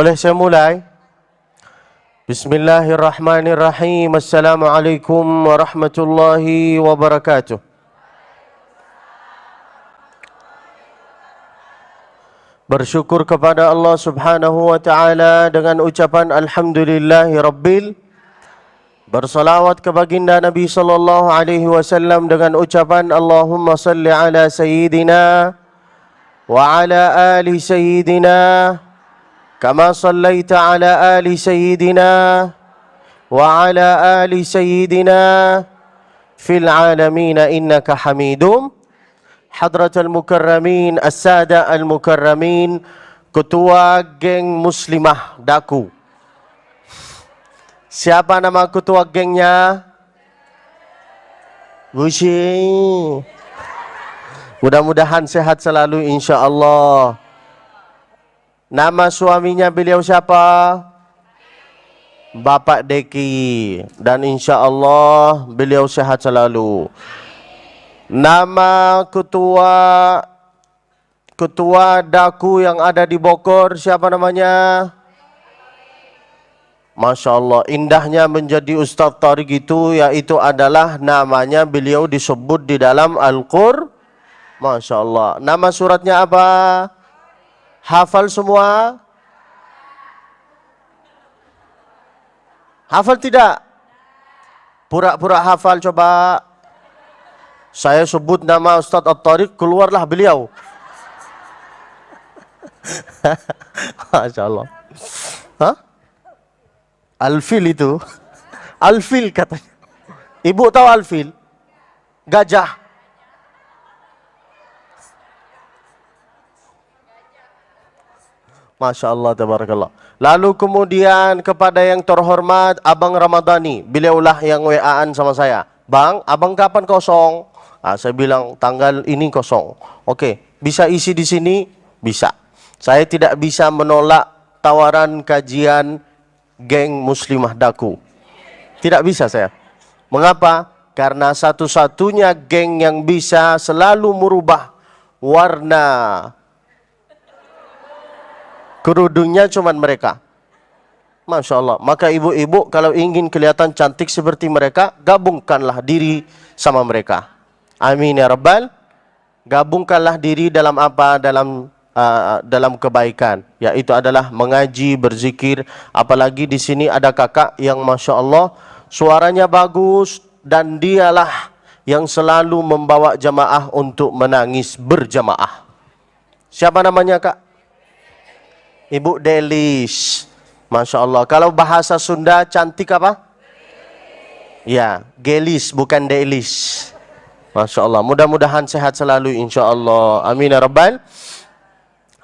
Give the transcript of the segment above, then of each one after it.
Boleh saya mulai? Bismillahirrahmanirrahim. Assalamualaikum warahmatullahi wabarakatuh. Bersyukur kepada Allah Subhanahu wa taala dengan ucapan alhamdulillahi rabbil. Bersalawat ke baginda Nabi sallallahu alaihi wasallam dengan ucapan Allahumma salli ala sayyidina wa ala ali sayyidina kama sallaita ala ali sayyidina wa ala ali sayyidina fil alamin innaka hamidum. Hadratul Mukarramin, As-Sada Al-Mukarramin, Ketua Geng Muslimah Daku. Siapa nama ketua gengnya? Bushi. Mudah-mudahan sehat selalu insya-Allah. Nama suaminya beliau siapa? Bapak Deki. Dan insya-Allah beliau sehat selalu. Nama ketua Daku yang ada di Bogor siapa namanya? Masya Allah, indahnya menjadi Ustadz Tariq itu, yaitu adalah namanya beliau disebut di dalam Al-Qur'an. Masya Allah. Nama suratnya apa? Hafal semua? Hafal tidak? Pura-pura hafal coba. Saya sebut nama Ustadz At-Tariq, keluarlah beliau. Masya Allah. Hah? Alfil itu. Alfil katanya. Ibu tahu alfil? Gajah. Masya Allah, tabarakallah. Lalu kemudian kepada yang terhormat Abang Ramadhani. Beliaulah yang WA-an sama saya. Bang, abang kapan kosong? Saya bilang tanggal ini kosong. Oke, bisa isi di sini? Bisa. Saya tidak bisa menolak tawaran kajian geng Muslimah Daku. Tidak bisa saya. Mengapa? Karena satu-satunya geng yang bisa selalu merubah warna kerudungnya cuman mereka. Masya Allah. Maka ibu-ibu kalau ingin kelihatan cantik seperti mereka, gabungkanlah diri sama mereka. Amin ya Rabbal. Gabungkanlah diri dalam apa? Dalam kebaikan, yaitu adalah mengaji, berzikir. Apalagi di sini ada kakak yang Masya Allah suaranya bagus, dan dialah yang selalu membawa jamaah untuk menangis berjamaah. Siapa namanya kak? Ibu Delis. Masya Allah. Kalau bahasa Sunda cantik apa? Ya, Gelis bukan Delis. Masya Allah. Mudah-mudahan sehat selalu insya Allah. Amin ya Rabbal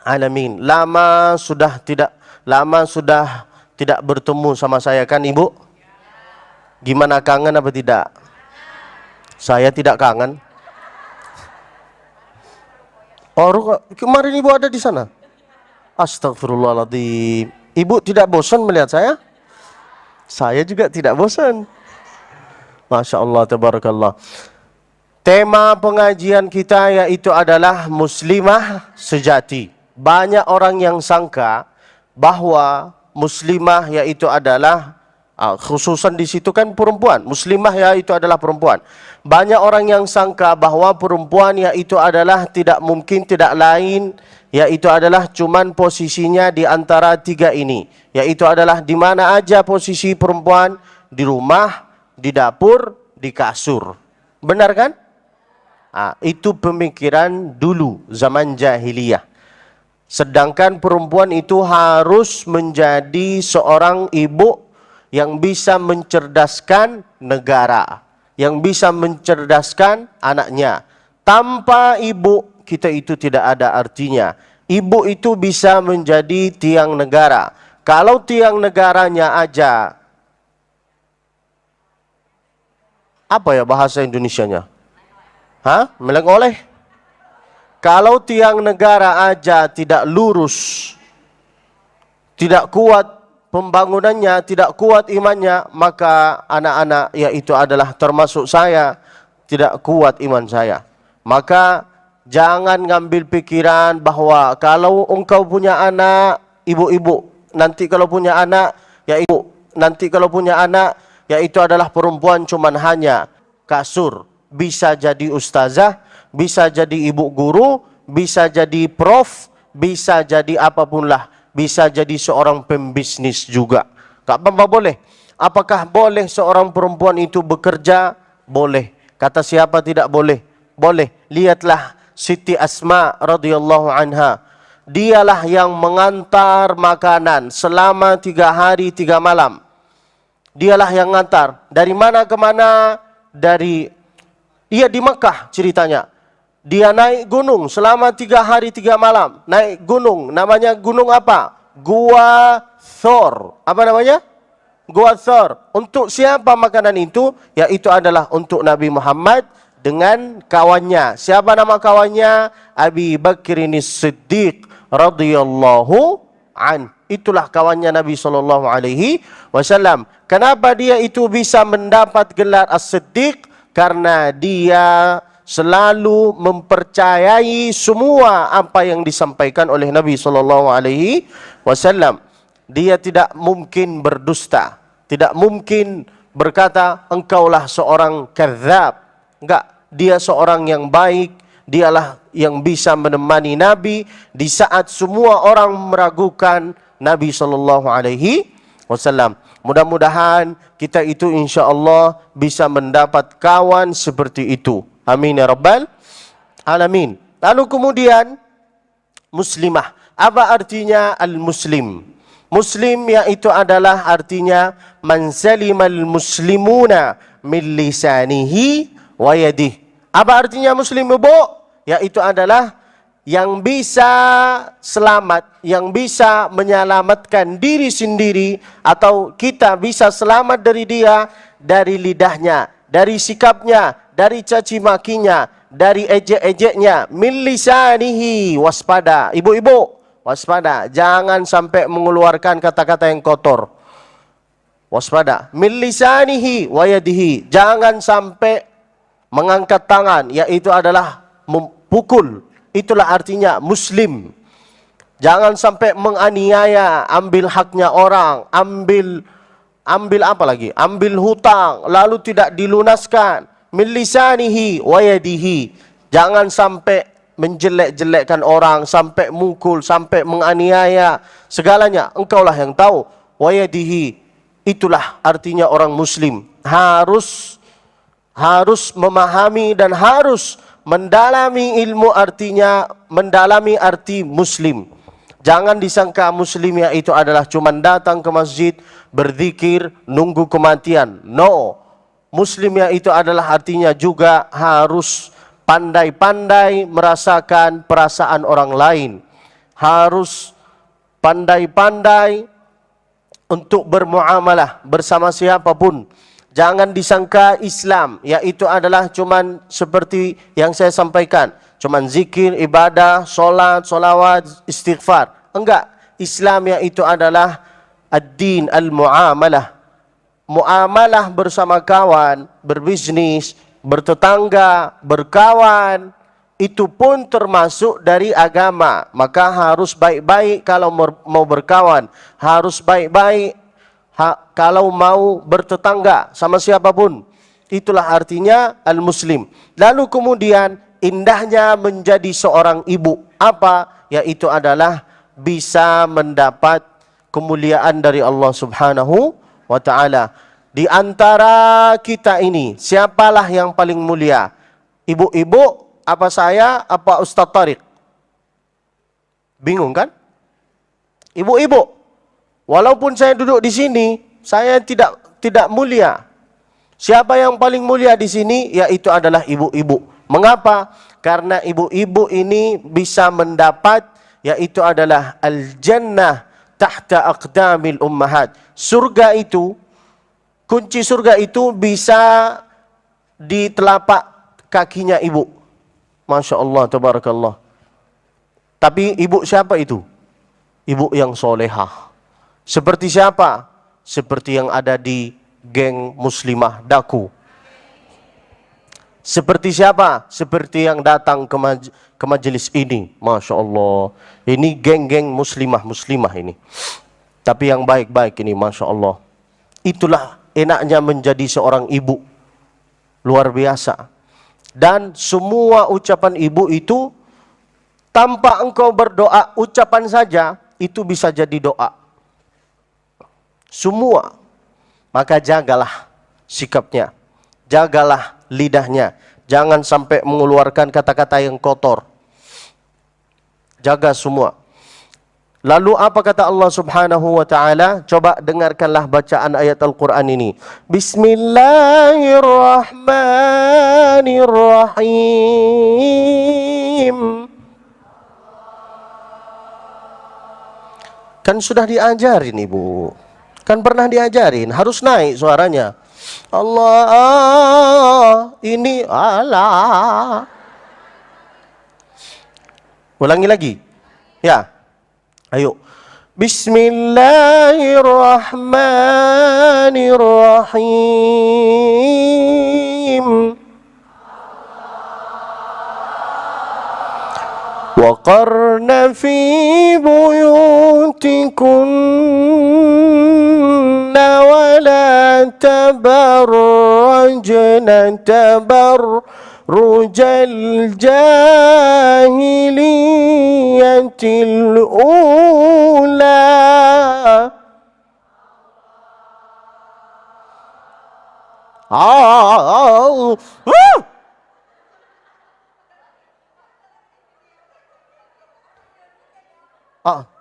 alamin. Lama sudah tidak bertemu sama saya kan ibu? Gimana, kangen apa tidak? Saya tidak kangen. Oh, kemarin ibu ada di sana. Astagfirullahaladzim. Ibu tidak bosan melihat saya? Saya juga tidak bosan. Masya Allah, tabarakallah. Tema pengajian kita yaitu adalah muslimah sejati. Banyak orang yang sangka bahwa muslimah yaitu adalah khususan di situ kan perempuan. Muslimah yaitu adalah perempuan. Banyak orang yang sangka bahwa perempuan yaitu adalah tidak mungkin tidak lain yaitu adalah cuman posisinya di antara tiga ini. Yaitu adalah di mana aja posisi perempuan, di rumah, di dapur, di kasur. Benar kan? Itu pemikiran dulu zaman jahiliyah. Sedangkan perempuan itu harus menjadi seorang ibu yang bisa mencerdaskan negara, yang bisa mencerdaskan anaknya. Tanpa ibu kita itu tidak ada artinya. Ibu itu bisa menjadi tiang negara. Kalau tiang negaranya aja, apa ya bahasa Indonesianya? Melengoleh. Kalau tiang negara aja tidak lurus, tidak kuat pembangunannya, tidak kuat imannya, maka anak-anak yaitu adalah termasuk saya, tidak kuat iman saya. Maka jangan ngambil pikiran bahwa kalau engkau punya anak, ibu-ibu nanti kalau punya anak, yaitu adalah perempuan cuman hanya kasur. Bisa jadi ustazah, bisa jadi ibu guru, bisa jadi prof, bisa jadi apapun lah. Bisa jadi seorang pembisnis juga. Kak Bamba boleh. Apakah boleh seorang perempuan itu bekerja? Boleh. Kata siapa tidak boleh? Boleh. Lihatlah Siti Asma radhiyallahu anha. Dialah yang mengantar makanan selama 3 hari 3 malam. Dialah yang ngantar. Dari mana ke mana? Dia di Mekah ceritanya. Dia naik gunung selama 3 hari 3 malam. Naik gunung. Namanya gunung apa? Gua Thor. Apa namanya? Gua Thor. Untuk siapa makanan itu? Yaitu adalah untuk Nabi Muhammad dengan kawannya. Siapa nama kawannya? Abi Bakrin Siddiq radhiyallahu an. Itulah kawannya Nabi SAW. Kenapa dia itu bisa mendapat gelar As-Siddiq? Karena dia selalu mempercayai semua apa yang disampaikan oleh Nabi SAW. Dia tidak mungkin berdusta, tidak mungkin berkata engkaulah seorang kadzab. Enggak, dia seorang yang baik. Dialah yang bisa menemani Nabi di saat semua orang meragukan Nabi SAW. Mudah-mudahan kita itu insya Allah bisa mendapat kawan seperti itu. Amin ya Rabbal Alamin. Lalu kemudian muslimah. Apa artinya al-muslim? Muslim yaitu adalah artinya man salimal muslimuna min lisanihi wa yadihi. Apa artinya muslim, Ibu? Yaitu adalah yang bisa selamat, yang bisa menyelamatkan diri sendiri atau kita bisa selamat dari dia, dari lidahnya, dari sikapnya, dari caci makinya, dari ejek-ejeknya. Min lisanihi, waspada. Ibu-ibu, waspada. Jangan sampai mengeluarkan kata-kata yang kotor. Waspada. Min lisanihi wa yadihi. Jangan sampai mengangkat tangan, yaitu adalah memukul. Itulah artinya muslim. Jangan sampai menganiaya, ambil haknya orang, ambil apa lagi? Ambil hutang lalu tidak dilunaskan. Min lisanihi wa yadihi. Jangan sampai menjelek-jelekkan orang, sampai mukul, sampai menganiaya, segalanya engkaulah yang tahu. Wa yadihi. Itulah artinya orang muslim. Harus memahami dan harus mendalami ilmu, artinya mendalami arti muslim. Jangan disangka muslim itu adalah cuma datang ke masjid, berzikir, nunggu kematian. No. Muslim itu adalah artinya juga harus pandai-pandai merasakan perasaan orang lain. Harus pandai-pandai untuk bermuamalah bersama siapapun. Jangan disangka Islam yaitu adalah cuman seperti yang saya sampaikan, cuman zikir, ibadah, solat, solawat, istighfar. Enggak, Islam yaitu adalah ad-din al-muamalah. Muamalah bersama kawan, berbisnis, bertetangga, berkawan, itu pun termasuk dari agama. Maka harus baik-baik kalau mau berkawan, harus baik-baik kalau mau bertetangga sama siapapun. Itulah artinya al-muslim. Lalu kemudian indahnya menjadi seorang ibu. Apa? Yaitu adalah bisa mendapat kemuliaan dari Allah Subhanahu wa ta'ala. Di antara kita ini, siapalah yang paling mulia? Ibu-ibu, apa saya, apa Ustaz Tariq? Bingung kan? Ibu-ibu. Walaupun saya duduk di sini, saya tidak mulia. Siapa yang paling mulia di sini? Yaitu adalah ibu-ibu. Mengapa? Karena ibu-ibu ini bisa mendapat, yaitu adalah al-jannah tahta aqdamil ummahat. Surga itu, kunci surga itu bisa di telapak kakinya ibu. Masya Allah, tabarakallah. Tapi ibu siapa itu? Ibu yang solehah. Seperti siapa? Seperti yang ada di geng muslimah Daku. Seperti siapa? Seperti yang datang ke majelis ini. Masya Allah. Ini geng-geng muslimah ini. Tapi yang baik-baik ini, Masya Allah. Itulah enaknya menjadi seorang ibu. Luar biasa. Dan semua ucapan ibu itu, tanpa engkau berdoa, ucapan saja, itu bisa jadi doa. Semua. Maka jagalah sikapnya. Jagalah lidahnya. Jangan sampai mengeluarkan kata-kata yang kotor. Jaga semua. Lalu apa kata Allah Subhanahu wa taala? Coba dengarkanlah bacaan ayat Al-Qur'an ini. Bismillahirrahmanirrahim. Kan sudah diajarin Ibu. Kan pernah diajarin, harus naik suaranya. Allah, ini Allah. Ulangi lagi. Ya. Ayo. Bismillahirrahmanirrahim. وقرن في بيوتكن ولا تبرجن تبرج الجاهلية الأولى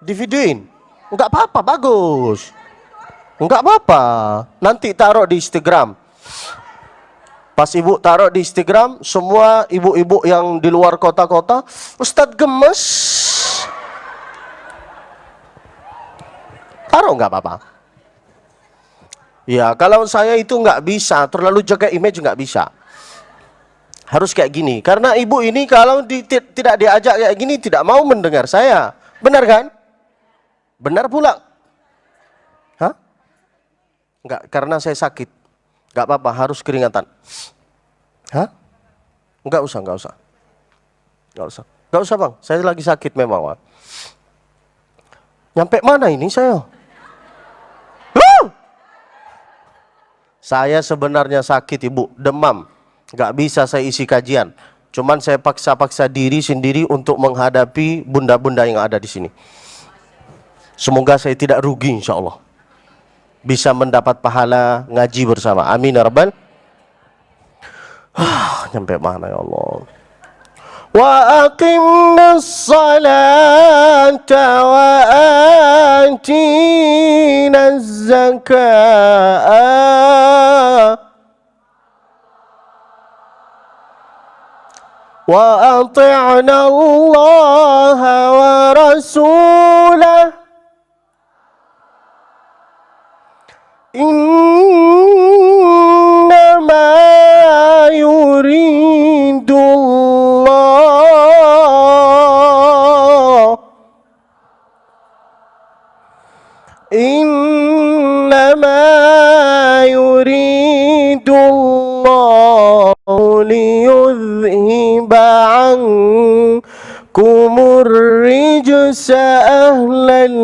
Divideoin. Enggak apa-apa, bagus. Enggak apa-apa. Nanti taruh di Instagram. Pas ibu taruh di Instagram, semua ibu-ibu yang di luar kota-kota, Ustadz gemes. Taruh enggak apa-apa. Ya, kalau saya itu enggak bisa, terlalu jaga image enggak bisa. Harus kayak gini. Karena ibu ini kalau tidak diajak kayak gini, tidak mau mendengar saya. Benar kan? Benar pula. Hah? Enggak, karena saya sakit. Enggak apa-apa, harus keringatan. Hah? Enggak usah, enggak usah. Enggak usah. Enggak usah, Bang. Saya lagi sakit memang, Bang. Nyampe mana ini saya? Saya sebenarnya sakit, Ibu, demam. Enggak bisa saya isi kajian. Cuman saya paksa-paksa diri sendiri untuk menghadapi bunda-bunda yang ada di sini. Semoga saya tidak rugi insya Allah. Bisa mendapat pahala ngaji bersama. Amin ya Rabbal. Nyampe mana ya Allah. Wa aqimnas salata wa atinaz zakah. Wa ati'na Allah wa rasulah. Innama yuridu Allah. Innama yuridu Allah liyudhiba ankumur rijsa ahlal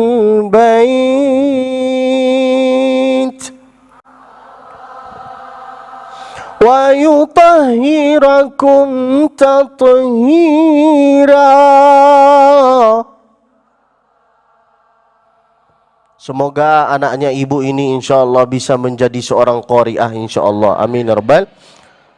bait wa yutahhirakum tathira. Semoga anaknya ibu ini insyaallah bisa menjadi seorang qari'ah insyaallah. Amin ya rabbal.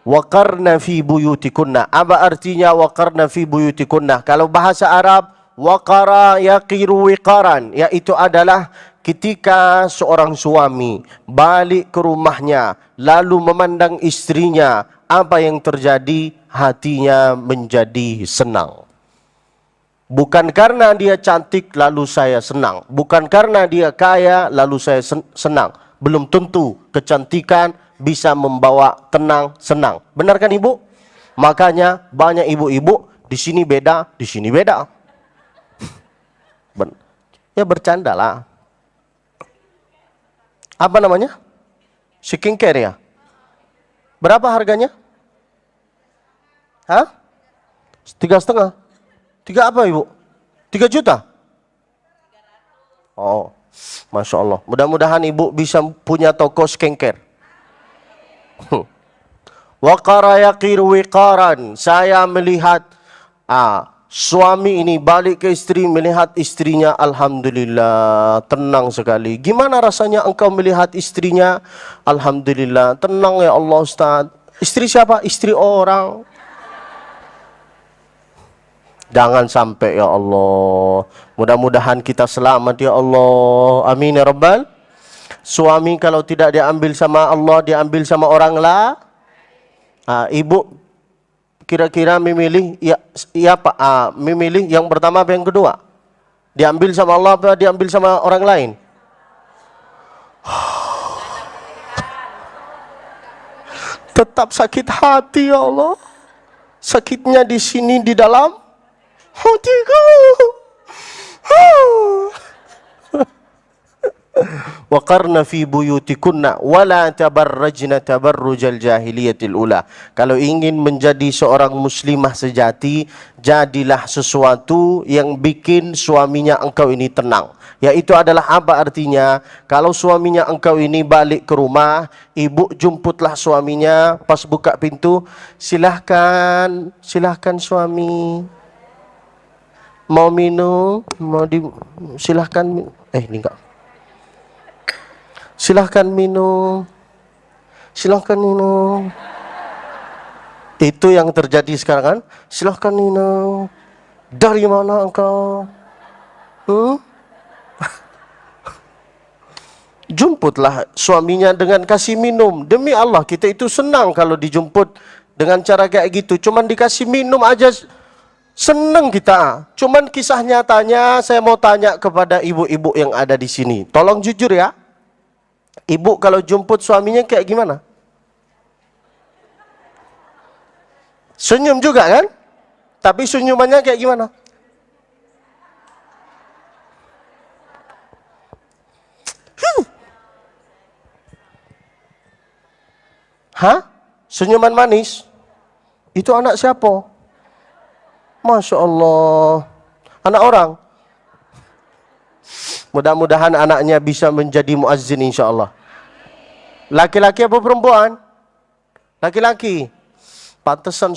Waqarna fi buyutikunna. Apa artinya waqarna fi buyutikunna? Kalau bahasa Arab, waqara yaqiru wiqaran, yaitu adalah ketika seorang suami balik ke rumahnya lalu memandang istrinya, apa yang terjadi? Hatinya menjadi senang. Bukan karena dia cantik lalu saya senang, bukan karena dia kaya lalu saya senang. Belum tentu kecantikan bisa membawa tenang, senang. Benar kan Ibu? Makanya banyak ibu-ibu di sini beda, di sini beda. Ya bercanda lah. Apa namanya? Skincare ya? Berapa harganya? Hah? 3,5. 3 apa Ibu? 3 juta? Oh. Masya Allah. Mudah-mudahan ibu bisa punya toko skincare. Waqara yaqiru wiqaran. Saya melihat suami ini balik ke istri, melihat istrinya, alhamdulillah, tenang sekali. Gimana rasanya engkau melihat istrinya? Alhamdulillah, tenang ya Allah Ustaz. Istri siapa? Istri orang. Jangan sampai ya Allah. Mudah-mudahan kita selamat ya Allah. Amin ya Rabbal. Suami kalau tidak diambil sama Allah, diambil sama orang lah. Ibu kira-kira memilih ya Pak, memilih yang pertama apa yang kedua? Diambil sama Allah apa diambil sama orang lain? Tetap sakit hati ya Allah. Sakitnya di sini di dalam hatiku. Waqarna fi buyutikunna wala tabarrajna tabarrujal jahiliyatil ula. Kalau ingin menjadi seorang muslimah sejati, jadilah sesuatu yang bikin suaminya engkau ini tenang. Yaitu adalah apa artinya? Kalau suaminya engkau ini balik ke rumah, ibu jumputlah suaminya, pas buka pintu, silahkan suami. Mau minum, silahkan. Ini enggak. Silahkan minum. Silahkan minum. Itu yang terjadi sekarang kan? Silahkan minum. Dari mana engkau? Jumputlah suaminya dengan kasih minum. Demi Allah, kita itu senang kalau dijemput dengan cara kayak gitu. Cuman dikasih minum aja senang kita. Cuman kisah nyatanya saya mau tanya kepada ibu-ibu yang ada di sini. Tolong jujur ya. Ibu kalau jemput suaminya kayak gimana? Senyum juga kan? Tapi senyumannya kayak gimana? Senyuman manis? Itu anak siapa? Masya Allah. Anak orang? Mudah-mudahan anaknya bisa menjadi muazzin insyaAllah. Laki-laki apa perempuan? Laki-laki. Pantesan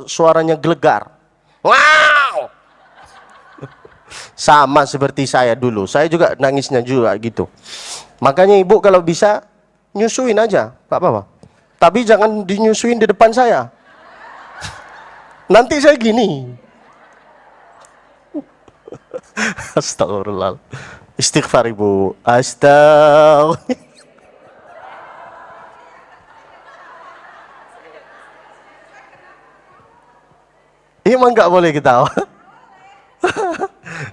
suaranya gelegar. Wow! Sama seperti saya dulu. Saya juga nangisnya juga gitu. Makanya ibu kalau bisa nyusuin aja, gak apa-apa. Tapi jangan dinyusuin di depan saya. Nanti saya gini. Astagfirullah. Istighfar ibu. Astagfirullah. Emang nggak boleh ketawa.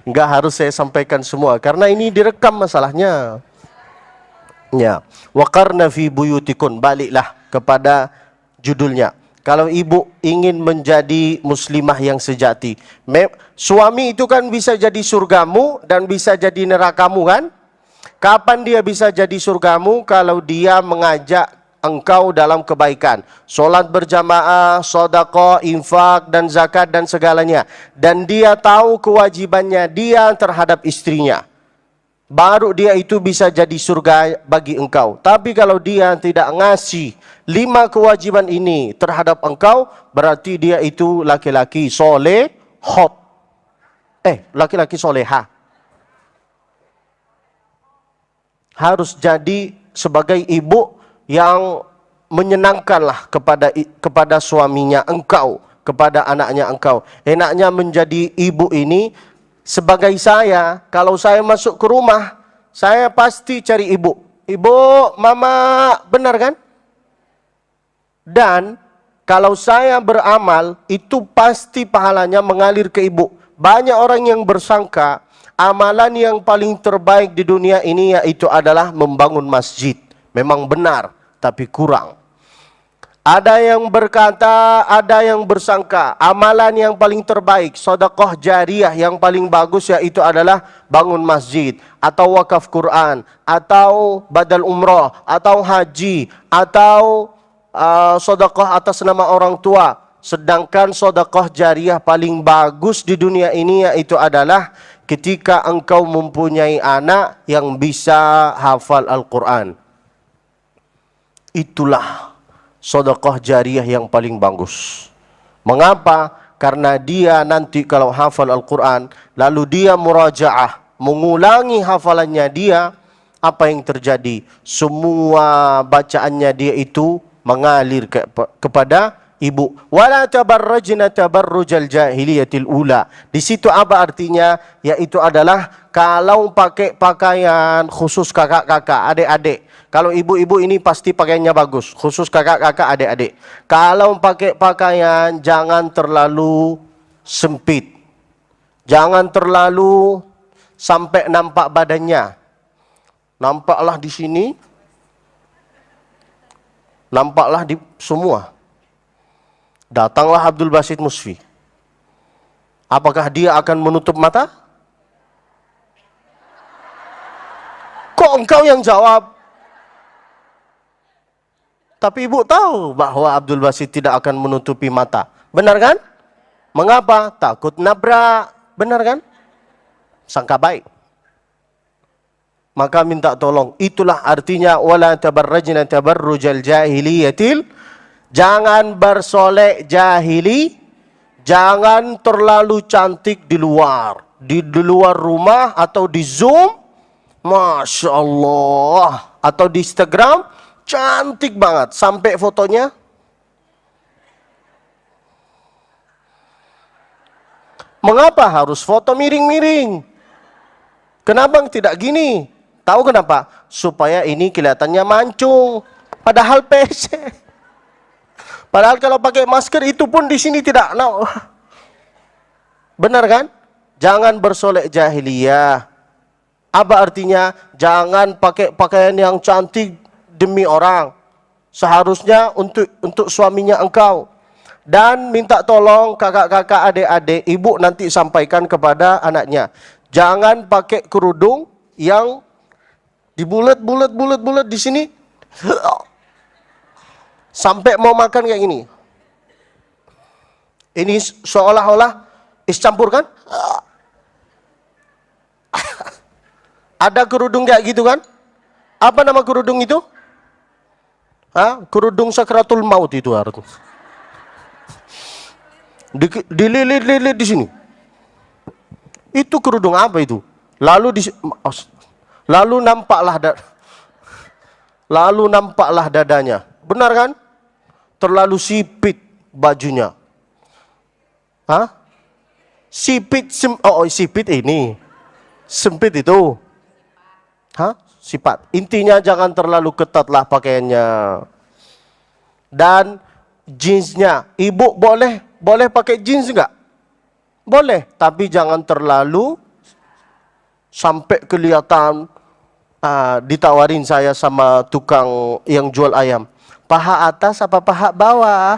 Nggak harus saya sampaikan semua karena ini direkam masalahnya. Ya, waqarna fi buyutikun, baliklah kepada judulnya. Kalau ibu ingin menjadi muslimah yang sejati, suami itu kan bisa jadi surgamu dan bisa jadi nerakamu kan? Kapan dia bisa jadi surgamu? Kalau dia mengajak engkau dalam kebaikan, solat berjamaah, sedekah, infak dan zakat dan segalanya, dan dia tahu kewajibannya dia terhadap istrinya, baru dia itu bisa jadi surga bagi engkau. Tapi kalau dia tidak ngasih 5 kewajiban ini terhadap engkau, berarti dia itu laki-laki solehot. Laki-laki soleha. Harus jadi sebagai ibu yang menyenangkanlah kepada suaminya engkau, kepada anaknya engkau. Enaknya menjadi ibu ini sebagai saya, kalau saya masuk ke rumah, saya pasti cari ibu. Ibu, mama, benar kan? Dan kalau saya beramal, itu pasti pahalanya mengalir ke ibu. Banyak orang yang bersangka amalan yang paling terbaik di dunia ini yaitu adalah membangun masjid. Memang benar, tapi kurang. Ada yang berkata, ada yang bersangka amalan yang paling terbaik, sedekah jariyah yang paling bagus yaitu adalah bangun masjid, atau wakaf Quran, atau badal umrah, atau haji, atau sedekah atas nama orang tua. Sedangkan sedekah jariyah paling bagus di dunia ini yaitu adalah ketika engkau mempunyai anak yang bisa hafal Al-Quran. Itulah sedekah jariyah yang paling bagus. Mengapa? Karena dia nanti kalau hafal Al-Quran, lalu dia murajaah, mengulangi hafalannya dia, apa yang terjadi? Semua bacaannya dia itu mengalir kepada ibu. Wala tabarrajna tabarrujal jahiliyatil ula. Di situ apa artinya? Yaitu adalah kalau pakai pakaian khusus kakak-kakak, adik-adik. Kalau ibu-ibu ini pasti pakaiannya bagus, khusus kakak-kakak, adik-adik. Kalau pakai pakaian jangan terlalu sempit. Jangan terlalu sampai nampak badannya. Nampaklah di sini, nampaklah di semua. Datanglah Abdul Basit Musfi. Apakah dia akan menutup mata? Kok engkau yang jawab? Tapi ibu tahu bahwa Abdul Basit tidak akan menutupi mata. Benar kan? Mengapa? Takut nabrak. Benar kan? Sangka baik. Maka minta tolong. Itulah artinya wala tabarrajna tabarrujal jahiliyatil. Jangan bersolek jahili. Jangan terlalu cantik di luar. Di luar rumah atau di Zoom. Masya Allah. Atau di Instagram. Cantik banget. Sampai fotonya. Mengapa harus foto miring-miring? Kenapa tidak gini? Tahu kenapa? Supaya ini kelihatannya mancung. Padahal PC. Padahal kalau pakai masker itu pun di sini tidak. No. Benar kan? Jangan bersolek jahiliyah. Apa artinya? Jangan pakai pakaian yang cantik demi orang. Seharusnya untuk suaminya engkau. Dan minta tolong kakak-kakak, adik-adik, ibu nanti sampaikan kepada anaknya. Jangan pakai kerudung yang dibulet-bulet di sini. Sampai mau makan kayak gini. Ini seolah-olah campur kan? Ada kerudung kayak gitu kan? Apa nama kerudung itu? Kerudung sakratul maut itu artinya. Dililit-lilit di sini. Itu kerudung apa itu? Lalu nampaklah dadanya. Benar kan? Terlalu sipit bajunya. Sipit ini. Sempit itu. Sifat. Intinya jangan terlalu ketatlah pakaiannya. Dan jeansnya. Ibu boleh pakai jeans enggak? Boleh, tapi jangan terlalu sampai kelihatan. Ditawarin saya sama tukang yang jual ayam. Paha atas apa paha bawah?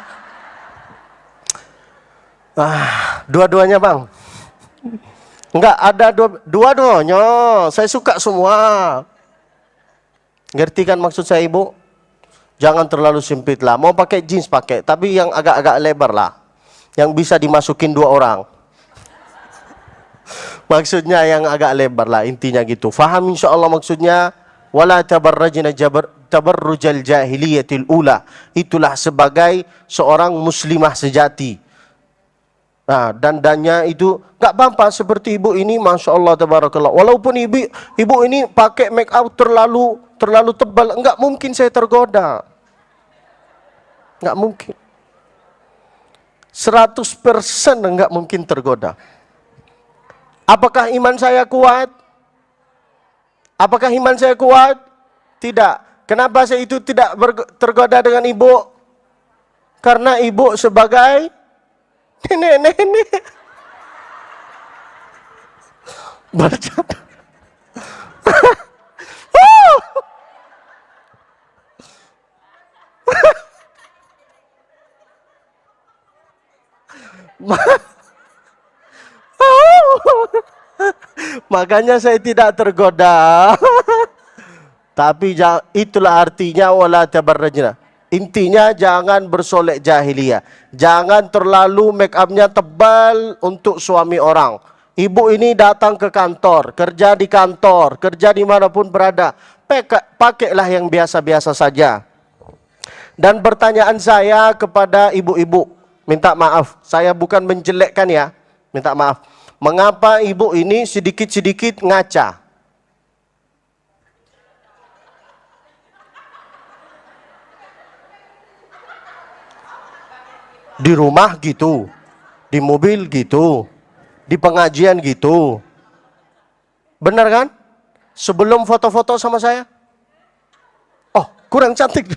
Dua-duanya bang. Enggak, ada dua-duanya. Saya suka semua. Ngerti kan maksud saya ibu? Jangan terlalu sempit lah. Mau pakai jeans pakai, tapi yang agak-agak lebar lah. Yang bisa dimasukin 2 orang. Maksudnya yang agak lebar lah, intinya gitu. Faham insyaallah maksudnya? Wala tabarrajna tabarrujal jahiliyatil ula. Itulah sebagai seorang muslimah sejati. Dandannya itu gak apa-apa seperti ibu ini, masya Allah tabarakallah. Walaupun ibu ini pakai make up terlalu tebal, enggak mungkin saya tergoda. Enggak mungkin. 100% enggak mungkin tergoda. Apakah iman saya kuat? Apakah iman saya kuat? Tidak. Kenapa saya itu tidak tergoda dengan ibu? Karena ibu sebagai nenek-nenek. Bercanda. Makanya saya tidak tergoda. Tapi itulah artinya wala tabarrajna. Intinya jangan bersolek jahiliyah. Jangan terlalu make upnya tebal untuk suami orang. Ibu ini datang ke kantor, kerja di kantor, kerja dimanapun berada. Pakailah yang biasa-biasa saja. Dan pertanyaan saya kepada ibu-ibu, minta maaf, saya bukan menjelekkan ya, minta maaf. Mengapa ibu ini sedikit-sedikit ngaca? Di rumah gitu, di mobil gitu, di pengajian gitu. Benar kan? Sebelum foto-foto sama saya. Oh, kurang cantik.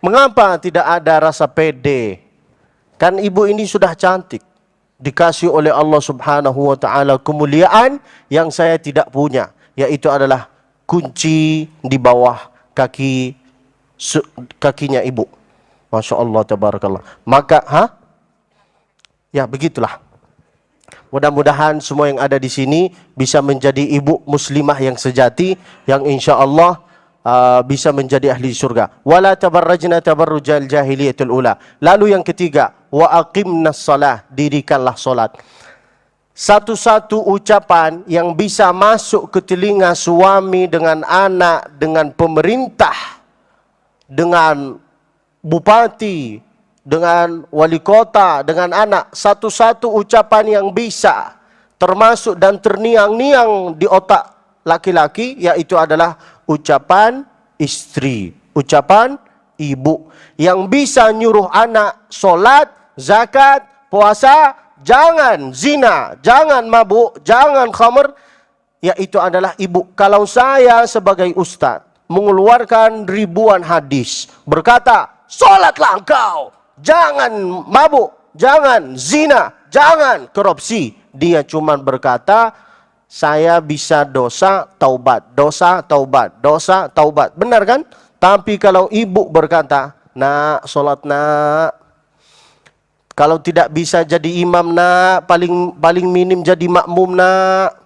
Mengapa tidak ada rasa pede? Kan ibu ini sudah cantik. Dikasih oleh Allah Subhanahu wa taala kemuliaan yang saya tidak punya, yaitu adalah kunci di bawah kakinya ibu. Masya Allah, tabarakallah. Maka, ya begitulah. Mudah-mudahan semua yang ada di sini bisa menjadi ibu muslimah yang sejati, yang insya Allah bisa menjadi ahli surga. Wala tabarrajna tabarrujal jahiliyatul ula. Lalu yang ketiga, wa aqimnas salah, dirikanlah solat. Satu-satu ucapan yang bisa masuk ke telinga suami dengan anak, dengan pemerintah, dengan bupati, dengan wali kota, dengan anak, satu-satu ucapan yang bisa termasuk dan terniang-niang di otak laki-laki, yaitu adalah ucapan istri, ucapan ibu, yang bisa nyuruh anak solat, zakat, puasa, jangan zina, jangan mabuk, jangan khamr, yaitu adalah ibu. Kalau saya sebagai ustaz mengeluarkan ribuan hadis berkata, solatlah engkau, jangan mabuk, jangan zina, jangan korupsi. Dia cuma berkata, saya bisa dosa, taubat, dosa, taubat, dosa, taubat. Benar kan? Tapi kalau ibu berkata, nak, solat nak. Kalau tidak bisa jadi imam nak, paling minim jadi makmum nak.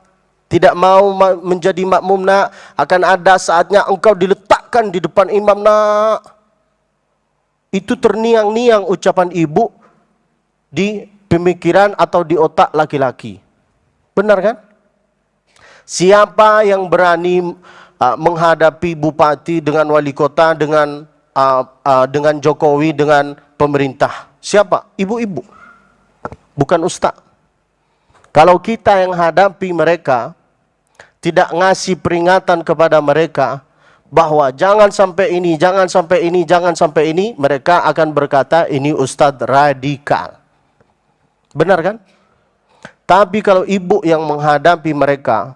Tidak mau menjadi makmum nak, akan ada saatnya engkau diletakkan di depan imam nak. Itu terniang-niang ucapan ibu di pemikiran atau di otak laki-laki. Benar kan? Siapa yang berani menghadapi bupati dengan wali kota, dengan Jokowi, dengan pemerintah? Siapa? Ibu-ibu. Bukan ustaz. Kalau kita yang hadapi mereka, tidak ngasih peringatan kepada mereka, bahwa jangan sampai ini, jangan sampai ini, jangan sampai ini, mereka akan berkata ini ustadz radikal. Benar kan? Tapi kalau ibu yang menghadapi mereka,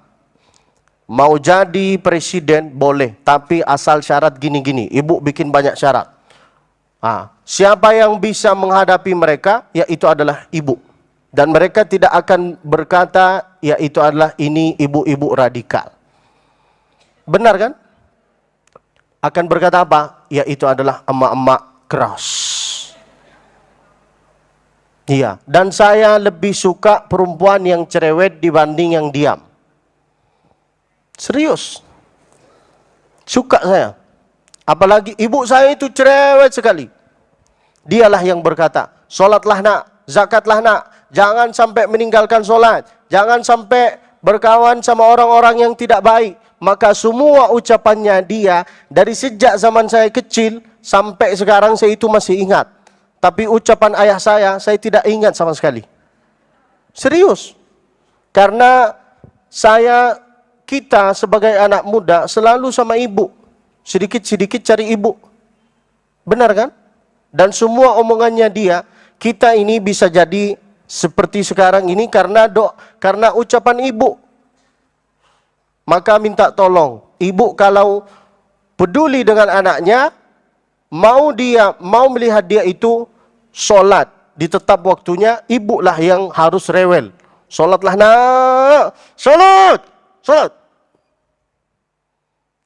mau jadi presiden boleh, tapi asal syarat gini-gini. Ibu bikin banyak syarat. Siapa yang bisa menghadapi mereka, yaitu adalah ibu. Dan mereka tidak akan berkata, yaitu adalah ini ibu-ibu radikal. Benar kan? Akan berkata apa? Yaitu adalah emak-emak keras. Iya, dan saya lebih suka perempuan yang cerewet dibanding yang diam. Serius. Suka saya. Apalagi ibu saya itu cerewet sekali. Dialah yang berkata, solatlah nak, zakatlah nak, jangan sampai meninggalkan solat, jangan sampai berkawan sama orang-orang yang tidak baik. Maka semua ucapannya dia dari sejak zaman saya kecil sampai sekarang saya itu masih ingat. Tapi ucapan ayah saya tidak ingat sama sekali. Serius. Karena kita sebagai anak muda selalu sama ibu. Sedikit-sedikit cari ibu. Benar kan? Dan semua omongannya dia, kita ini bisa jadi seperti sekarang ini karena ucapan ibu. Maka minta tolong, ibu kalau peduli dengan anaknya, mau melihat dia itu solat di tetap waktunya, ibulah yang harus rewel. Solatlah nak, solat.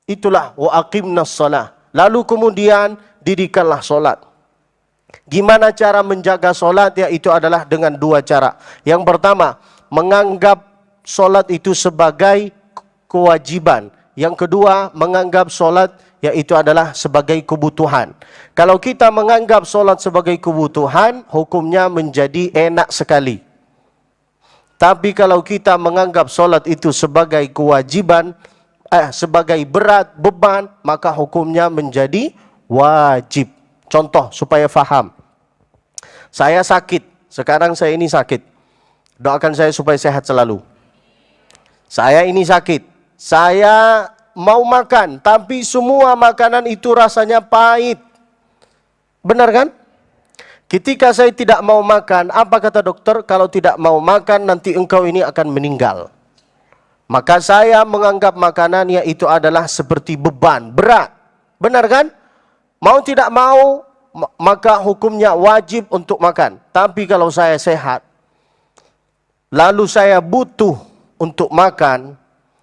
Itulah wa aqimnas salah. Lalu kemudian dirikanlah solat. Gimana cara menjaga solat? Yaitu adalah dengan dua cara. Yang pertama, menganggap solat itu sebagai kewajiban. Yang kedua, menganggap solat yaitu adalah sebagai kebutuhan. Kalau kita menganggap solat sebagai kebutuhan, hukumnya menjadi enak sekali. Tapi kalau kita menganggap solat itu sebagai kewajiban, sebagai berat, beban, maka hukumnya menjadi wajib. Contoh supaya faham. Saya sakit, sekarang saya ini sakit. Doakan saya supaya sehat selalu. Saya ini sakit, saya mau makan, tapi semua makanan itu rasanya pahit. Benar kan? Ketika saya tidak mau makan, apa kata dokter? Kalau tidak mau makan, nanti engkau ini akan meninggal. Maka saya menganggap makanannya itu adalah seperti beban, berat. Benar kan? Mau tidak mau, maka hukumnya wajib untuk makan. Tapi kalau saya sehat, lalu saya butuh untuk makan,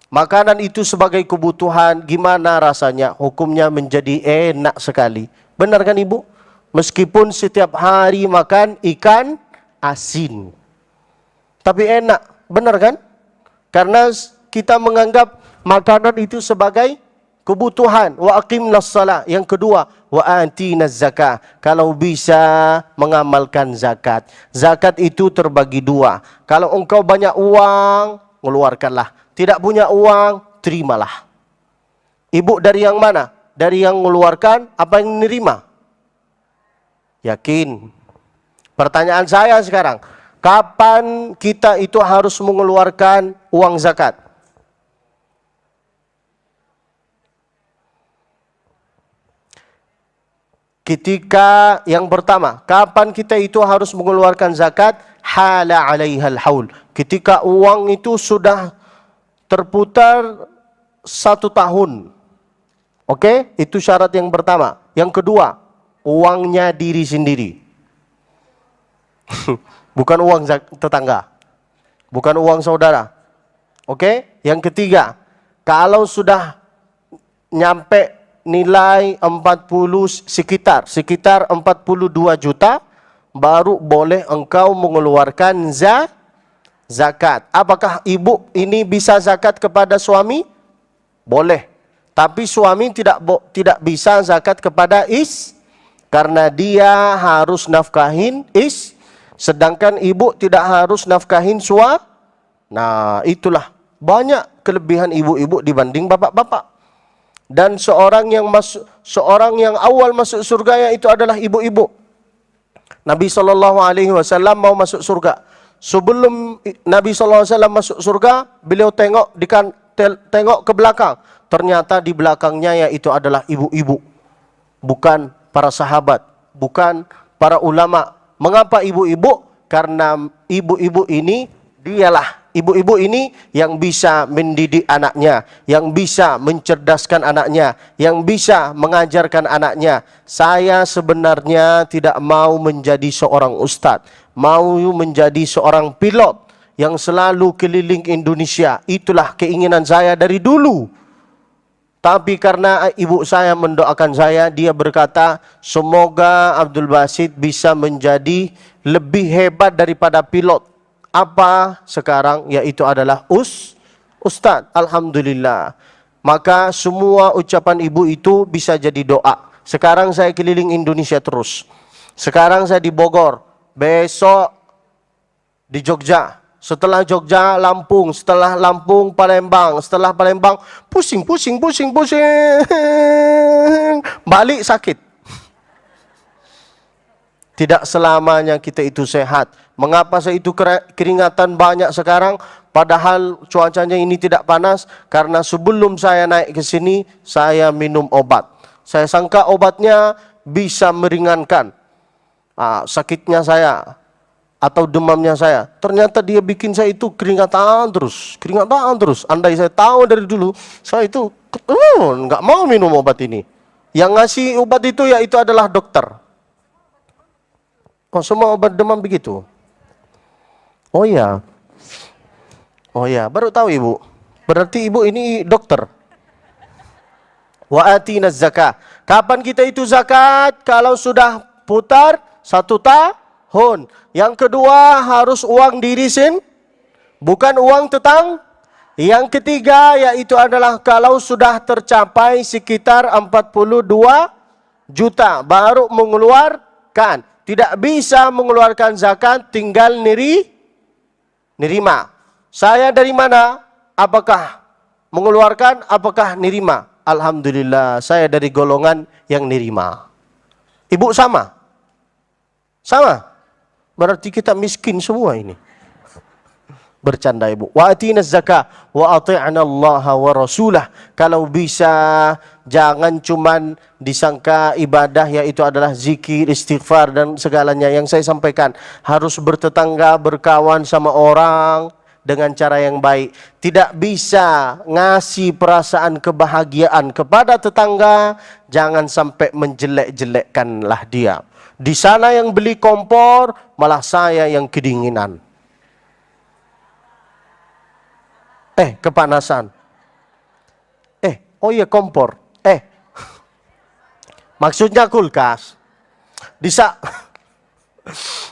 makanan itu sebagai kebutuhan, gimana rasanya? Hukumnya menjadi enak sekali. Benar kan Ibu? Meskipun setiap hari makan ikan asin, tapi enak, benar kan? Karena kita menganggap makanan itu sebagai kebutuhan. Wa aqimnas shalah. Yang kedua, wa atinaz zakah. Kalau bisa mengamalkan zakat. Zakat itu terbagi dua. Kalau engkau banyak uang, keluarkanlah. Tidak punya uang, terimalah. Ibu dari yang mana? Dari yang mengeluarkan apa yang menerima? Yakin? Pertanyaan saya sekarang, kapan kita itu harus mengeluarkan uang zakat? Ketika yang pertama, kapan kita itu harus mengeluarkan zakat? Hala 'alaihal haul. Ketika uang itu sudah terputar 1 tahun. Oke, itu syarat yang pertama. Yang kedua, uangnya diri sendiri. Bukan uang tetangga. Bukan uang saudara. Oke? Yang ketiga, kalau sudah nyampe nilai sekitar 42 juta, baru boleh engkau mengeluarkan zakat. Apakah ibu ini bisa zakat kepada suami? Boleh. Tapi suami tidak bisa zakat kepada karena dia harus nafkahin sedangkan ibu tidak harus nafkahin Nah, itulah banyak kelebihan ibu-ibu dibanding bapak-bapak. Dan seorang yang awal masuk surga itu adalah ibu-ibu. Nabi SAW mau masuk surga. Sebelum Nabi SAW masuk surga, beliau tengok ke belakang. Ternyata di belakangnya yaitu adalah ibu-ibu. Bukan para sahabat, bukan para ulama. Mengapa ibu-ibu? Karena ibu-ibu ini ibu-ibu ini yang bisa mendidik anaknya, yang bisa mencerdaskan anaknya, yang bisa mengajarkan anaknya. Saya sebenarnya tidak mau menjadi seorang ustadz, mau menjadi seorang pilot yang selalu keliling Indonesia. Itulah keinginan saya dari dulu. Tapi karena ibu saya mendoakan saya, dia berkata, semoga Abdul Basit bisa menjadi lebih hebat daripada pilot. Apa sekarang? Yaitu adalah ustadz. Alhamdulillah. Maka semua ucapan ibu itu bisa jadi doa. Sekarang saya keliling Indonesia terus. Sekarang saya di Bogor. Besok di Jogja. Setelah Jogja, Lampung. Setelah Lampung, Palembang. Setelah Palembang, pusing. Balik sakit. Tidak selamanya kita itu sehat. Mengapa saya itu keringatan banyak sekarang? Padahal cuacanya ini tidak panas. Karena sebelum saya naik ke sini, saya minum obat. Saya sangka obatnya bisa meringankan sakitnya saya atau demamnya saya. Ternyata dia bikin saya itu keringatan terus. Andai saya tahu dari dulu, saya itu nggak mau minum obat ini. Yang ngasih obat itu yaitu adalah dokter. Oh, semua obat demam begitu? Oh ya, baru tahu ibu. Berarti ibu ini dokter. Wa atinaz zakah. Kapan kita itu zakat? Kalau sudah putar 1 tahun. Yang kedua harus uang diri bukan uang tetang. Yang ketiga yaitu adalah kalau sudah tercapai sekitar 42 juta baru mengeluarkan. Tidak bisa mengeluarkan zakat, tinggal Nerima. Saya dari mana? Apakah mengeluarkan? Apakah nerima? Alhamdulillah, saya dari golongan yang nerima. Ibu sama? Sama? Berarti kita miskin semua ini. Bercanda ibu. Wa atina zakah wa ati'na Allah wa rasulah. Kalau bisa jangan cuman disangka ibadah yaitu adalah zikir, istighfar dan segalanya yang saya sampaikan. Harus bertetangga, berkawan sama orang dengan cara yang baik. Tidak bisa ngasih perasaan kebahagiaan kepada tetangga, jangan sampai menjelek-jelekkanlah dia. Di sana yang beli kompor, malah saya yang kedinginan. Kepanasan. Oh iya kompor. Maksudnya kulkas.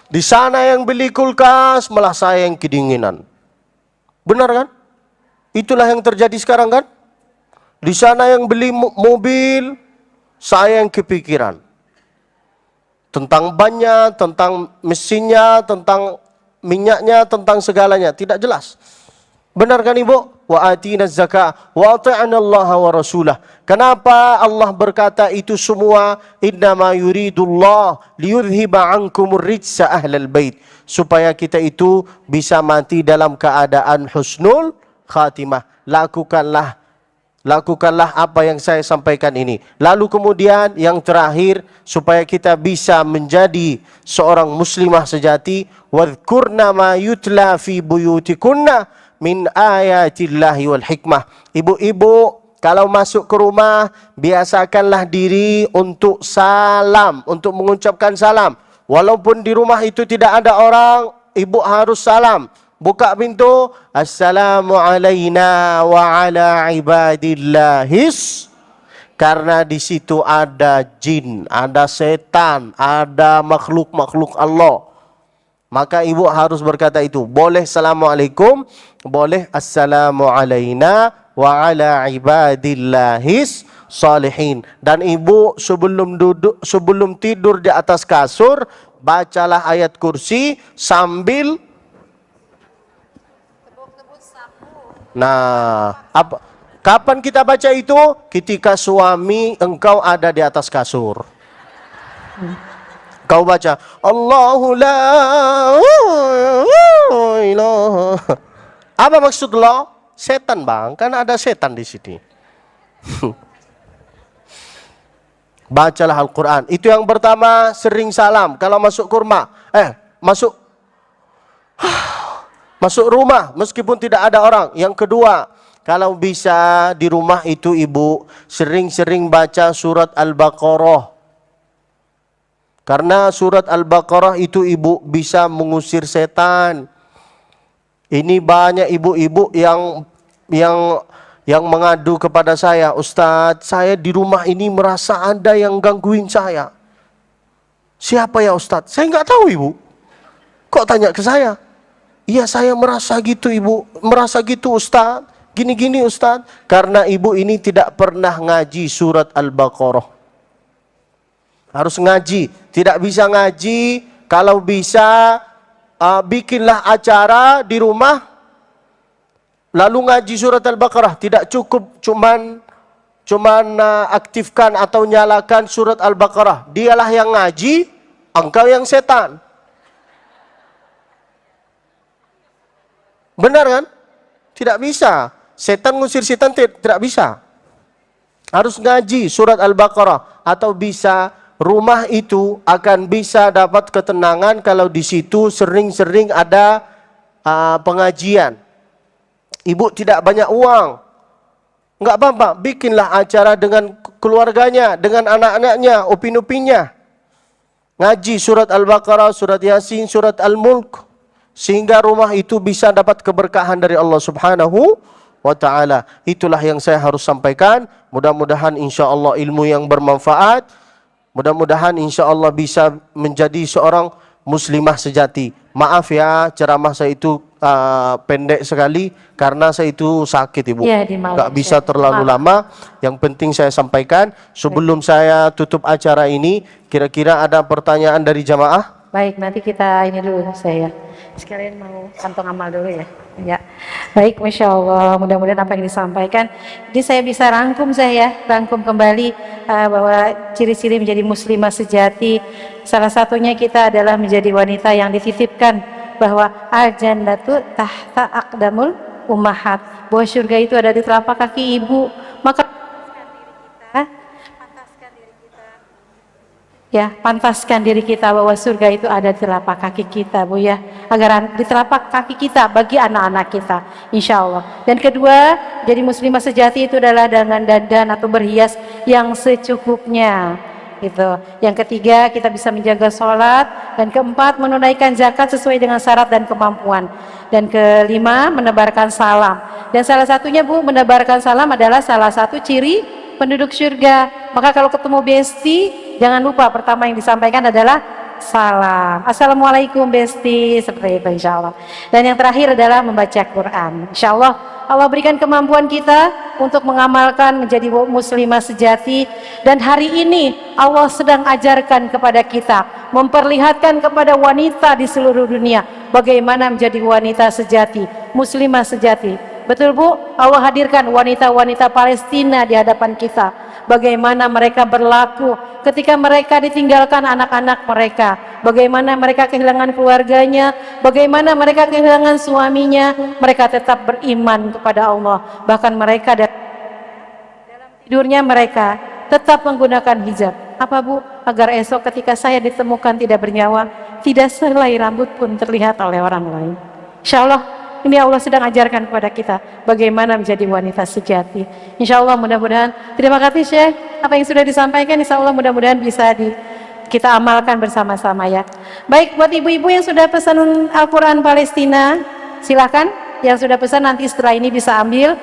Di sana yang beli kulkas, malah saya yang kedinginan. Benar kan? Itulah yang terjadi sekarang kan? Di sana yang beli mobil, saya yang kepikiran. Tentang bannya, tentang mesinnya, tentang minyaknya, tentang segalanya. Tidak jelas. Benar kan ibu? Wa atina zakah wa ata'na Allah wa rasulah. Kenapa Allah berkata itu semua? Innama yuridullah liyudhiba ankumur rijsa ahlal bait. Supaya kita itu bisa mati dalam keadaan husnul khatimah. Lakukanlah apa yang saya sampaikan ini. Lalu kemudian yang terakhir, supaya kita bisa menjadi seorang muslimah sejati. Wadhkurna ma yutla fi buyutikunna min ayatillahi wal hikmah. Ibu-ibu kalau masuk ke rumah, biasakanlah diri untuk salam, untuk mengucapkan salam. Walaupun di rumah itu tidak ada orang, ibu harus salam. Buka pintu, assalamu alayna wa ala ibadillahis. Karena di situ ada jin, ada setan, ada makhluk-makhluk Allah. Maka ibu harus berkata itu. Boleh assalamualaikum, boleh assalamu alayna wa ala ibadillahis salihin. Dan ibu sebelum tidur di atas kasur, bacalah ayat kursi sambil kapan kita baca itu? Ketika suami engkau ada di atas kasur. Kau baca Allahu la ilaha. Apa maksud Allah? Setan bang, kan ada setan di sini. Bacalah Al-Quran. Itu yang pertama, sering salam. Kalau masuk kurma, masuk rumah meskipun tidak ada orang. Yang kedua, kalau bisa di rumah itu ibu sering-sering baca surat Al-Baqarah. Karena surat Al-Baqarah itu ibu bisa mengusir setan. Ini banyak ibu-ibu yang mengadu kepada saya, Ustadz, saya di rumah ini merasa ada yang gangguin saya. Siapa ya Ustadz? Saya nggak tahu ibu. Kok tanya ke saya? Iya saya merasa gitu ibu, merasa gitu Ustadz. Gini-gini Ustadz. Karena ibu ini tidak pernah ngaji surat Al-Baqarah. Harus ngaji. Tidak bisa ngaji, kalau bisa bikinlah acara di rumah, lalu ngaji surat Al-Baqarah. Tidak cukup cuman aktifkan atau nyalakan surat Al-Baqarah. Dialah yang ngaji, engkau yang setan. Benar kan? Tidak bisa. Setan ngusir setan tidak bisa. Harus ngaji surat Al-Baqarah. Atau bisa rumah itu akan bisa dapat ketenangan kalau di situ sering-sering ada pengajian. Ibu tidak banyak uang, enggak apa-apa, bikinlah acara dengan keluarganya, dengan anak-anaknya, upin-upinnya. Ngaji surat Al-Baqarah, surat Yasin, surat Al-Mulk, sehingga rumah itu bisa dapat keberkahan dari Allah Subhanahu wa ta'ala. Itulah yang saya harus sampaikan. Mudah-mudahan insya Allah ilmu yang bermanfaat. Mudah-mudahan insya Allah bisa menjadi seorang muslimah sejati. Maaf ya, ceramah saya itu pendek sekali karena saya itu sakit ibu. Ya, nggak bisa terlalu lama. Yang penting saya sampaikan. Sebelum saya tutup acara ini, kira-kira ada pertanyaan dari jamaah? Baik, nanti kita ini dulu saya. Sekalian mau kantong amal dulu ya. Ya, baik, Masya Allah. Mudah-mudahan apa yang disampaikan, jadi saya bisa rangkum kembali bahwa ciri-ciri menjadi muslimah sejati. Salah satunya kita adalah menjadi wanita yang dititipkan bahwa al-jannatu tahta aqdamul ummahat, bahwa surga itu ada di telapak kaki ibu. Maka pantaskan diri kita bahwa surga itu ada di telapak kaki kita, Bu ya, agar di telapak kaki kita bagi anak-anak kita, insya Allah. Dan kedua, jadi muslimah sejati itu adalah dengan dandan atau berhias yang secukupnya, gitu. Yang ketiga, kita bisa menjaga sholat. Dan keempat, menunaikan zakat sesuai dengan syarat dan kemampuan. Dan kelima, menebarkan salam. Dan salah satunya, Bu, menebarkan salam adalah salah satu ciri penduduk surga. Maka kalau ketemu besti, jangan lupa pertama yang disampaikan adalah salam. Assalamualaikum besti, seperti itu insya Allah. Dan yang terakhir adalah membaca Quran. Insya Allah Allah berikan kemampuan kita untuk mengamalkan menjadi muslimah sejati. Dan hari ini Allah sedang ajarkan kepada kita, memperlihatkan kepada wanita di seluruh dunia bagaimana menjadi wanita sejati, muslimah sejati. Betul Bu, Allah hadirkan wanita-wanita Palestina di hadapan kita. Bagaimana mereka berlaku ketika mereka ditinggalkan anak-anak mereka, bagaimana mereka kehilangan keluarganya, bagaimana mereka kehilangan suaminya, mereka tetap beriman kepada Allah. Bahkan mereka dalam tidurnya mereka tetap menggunakan hijab. Apa Bu? Agar esok ketika saya ditemukan tidak bernyawa, tidak selai rambut pun terlihat oleh orang lain. Insya Allah ini Allah sedang ajarkan kepada kita bagaimana menjadi wanita sejati. Insya Allah mudah-mudahan, terima kasih Syekh, apa yang sudah disampaikan insya Allah mudah-mudahan bisa kita amalkan bersama-sama ya. Baik, buat ibu-ibu yang sudah pesan Al-Quran Palestina, silahkan. Yang sudah pesan nanti setelah ini bisa ambil.